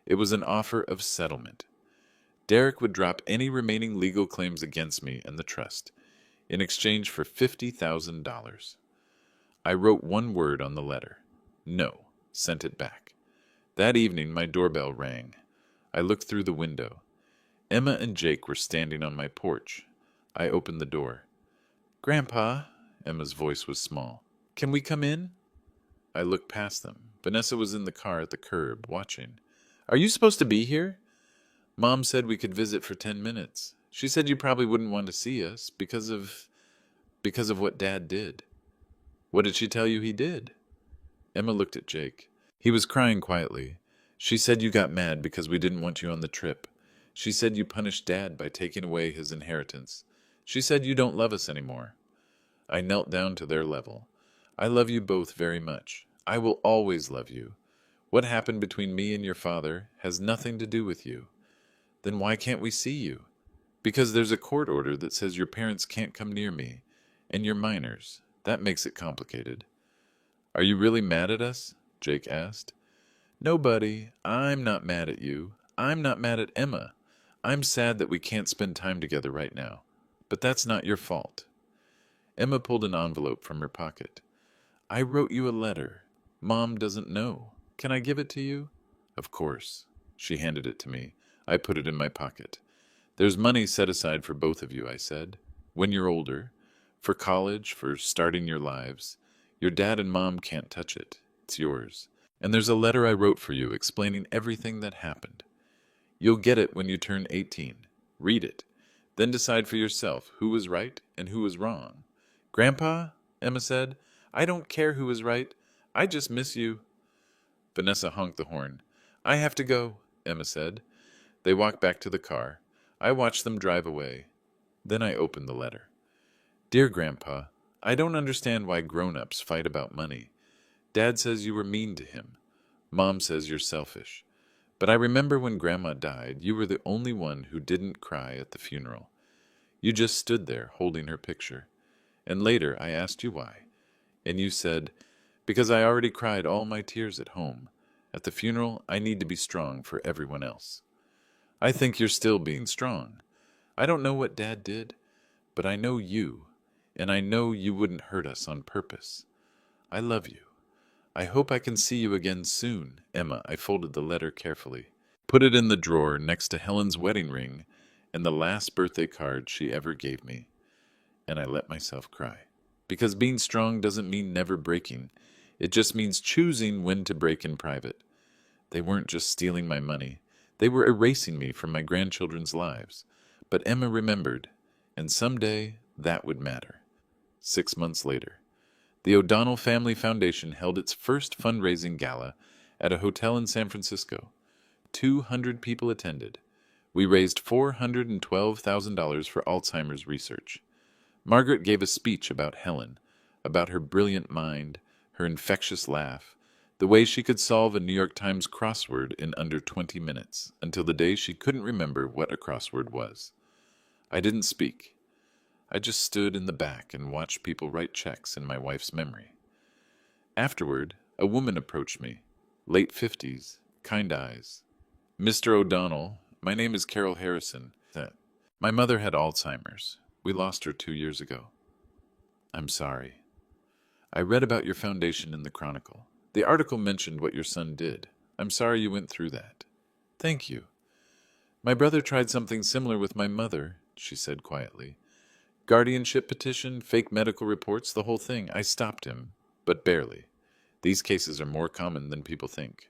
It was an offer of settlement. Derek would drop any remaining legal claims against me and the trust in exchange for $50,000. I wrote one word on the letter. No. Sent it back. That evening, my doorbell rang. I looked through the window. Emma and Jake were standing on my porch. I opened the door. "Grandpa," Emma's voice was small. "Can we come in?" I looked past them. Vanessa was in the car at the curb, watching. "Are you supposed to be here?" "Mom said we could visit for 10 minutes. She said you probably wouldn't want to see us because of what Dad did." "What did she tell you he did?" Emma looked at Jake. He was crying quietly. "She said you got mad because we didn't want you on the trip. She said you punished Dad by taking away his inheritance. She said you don't love us anymore." I knelt down to their level. "I love you both very much. I will always love you. What happened between me and your father has nothing to do with you. Then why can't we see you?" "Because there's a court order that says your parents can't come near me, and you're minors. That makes it complicated." "Are you really mad at us?" Jake asked. "No, buddy, I'm not mad at you. I'm not mad at Emma. I'm sad that we can't spend time together right now. But that's not your fault." Emma pulled an envelope from her pocket. "I wrote you a letter. Mom doesn't know. Can I give it to you?" "Of course." She handed it to me. I put it in my pocket. "There's money set aside for both of you," I said. "When you're older. For college, for starting your lives. Your dad and Mom can't touch it. It's yours. And there's a letter I wrote for you explaining everything that happened. You'll get it when you turn 18. Read it. Then decide for yourself who was right and who was wrong." "Grandpa," Emma said, "I don't care who was right. I just miss you." Vanessa honked the horn. "I have to go," Emma said. They walked back to the car. I watched them drive away. Then I opened the letter. "Dear Grandpa, I don't understand why grown-ups fight about money. Dad says you were mean to him. Mom says you're selfish. But I remember when Grandma died, you were the only one who didn't cry at the funeral. You just stood there holding her picture. And later I asked you why. And you said, 'Because I already cried all my tears at home. At the funeral, I need to be strong for everyone else.' I think you're still being strong. I don't know what Dad did, but I know you, and I know you wouldn't hurt us on purpose. I love you. I hope I can see you again soon." Emma, I folded the letter carefully, put it in the drawer next to Helen's wedding ring and the last birthday card she ever gave me, and I let myself cry. Because being strong doesn't mean never breaking. It just means choosing when to break in private. They weren't just stealing my money. They were erasing me from my grandchildren's lives. But Emma remembered, and someday that would matter. 6 months later, the O'Donnell Family Foundation held its first fundraising gala at a hotel in San Francisco. 200 people attended. We raised $412,000 for Alzheimer's research. Margaret gave a speech about Helen, about her brilliant mind, her infectious laugh, the way she could solve a New York Times crossword in under 20 minutes, until the day she couldn't remember what a crossword was. I didn't speak. I just stood in the back and watched people write checks in my wife's memory. Afterward, a woman approached me, late 50s, kind eyes. "Mr. O'Donnell, my name is Carol Harrison. My mother had Alzheimer's. We lost her 2 years ago." "I'm sorry. I read about your foundation in the Chronicle. The article mentioned what your son did. I'm sorry you went through that." "Thank you. My brother tried something similar with my mother," she said quietly. "Guardianship petition, fake medical reports, the whole thing. I stopped him, but barely. These cases are more common than people think."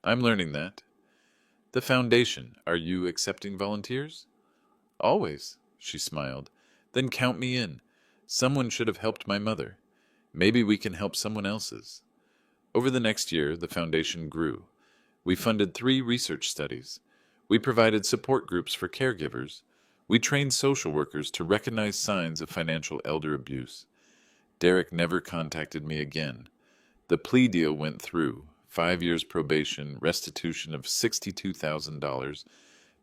"I'm learning that." "The foundation, are you accepting volunteers?" "Always," she smiled. "Then count me in. Someone should have helped my mother. Maybe we can help someone else's." Over the next year, the foundation grew. We funded 3 research studies. We provided support groups for caregivers. We trained social workers to recognize signs of financial elder abuse. Derek never contacted me again. The plea deal went through, 5 years probation, restitution of $62,000,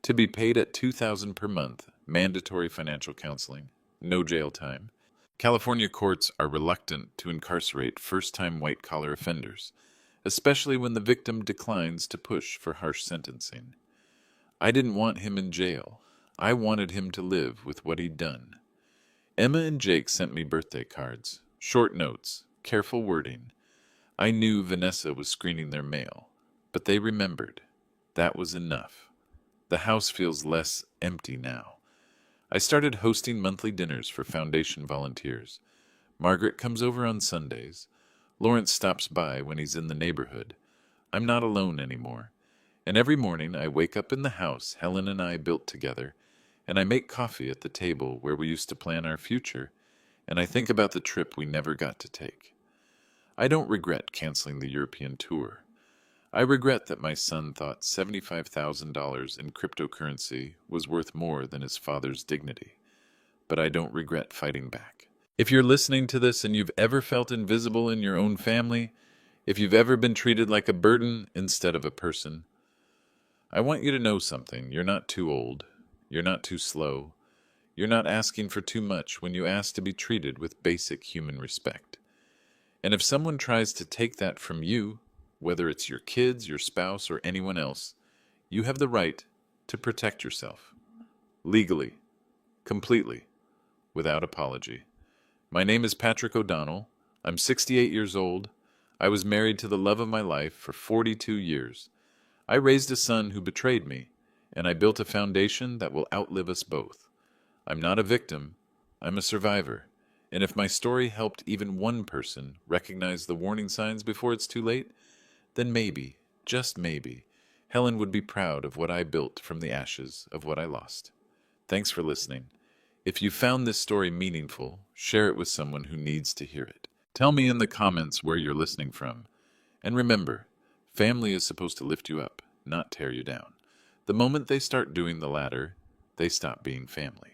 to be paid at $2,000 per month, mandatory financial counseling, no jail time. California courts are reluctant to incarcerate first-time white-collar offenders, especially when the victim declines to push for harsh sentencing. I didn't want him in jail. I wanted him to live with what he'd done. Emma and Jake sent me birthday cards, short notes, careful wording. I knew Vanessa was screening their mail, but they remembered. That was enough. The house feels less empty now. I started hosting monthly dinners for Foundation volunteers. Margaret comes over on Sundays. Lawrence stops by when he's in the neighborhood. I'm not alone anymore. And every morning I wake up in the house Helen and I built together, and I make coffee at the table where we used to plan our future, and I think about the trip we never got to take. I don't regret canceling the European tour. I regret that my son thought $75,000 in cryptocurrency was worth more than his father's dignity. But I don't regret fighting back. If you're listening to this and you've ever felt invisible in your own family, if you've ever been treated like a burden instead of a person, I want you to know something. You're not too old. You're not too slow. You're not asking for too much when you ask to be treated with basic human respect. And if someone tries to take that from you, whether it's your kids, your spouse, or anyone else, you have the right to protect yourself. Legally. Completely. Without apology. My name is Patrick O'Donnell. I'm 68 years old. I was married to the love of my life for 42 years. I raised a son who betrayed me, and I built a foundation that will outlive us both. I'm not a victim. I'm a survivor. And if my story helped even one person recognize the warning signs before it's too late, then maybe, just maybe, Helen would be proud of what I built from the ashes of what I lost. Thanks for listening. If you found this story meaningful, share it with someone who needs to hear it. Tell me in the comments where you're listening from. And remember, family is supposed to lift you up, not tear you down. The moment they start doing the latter, they stop being family.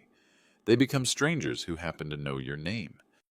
They become strangers who happen to know your name.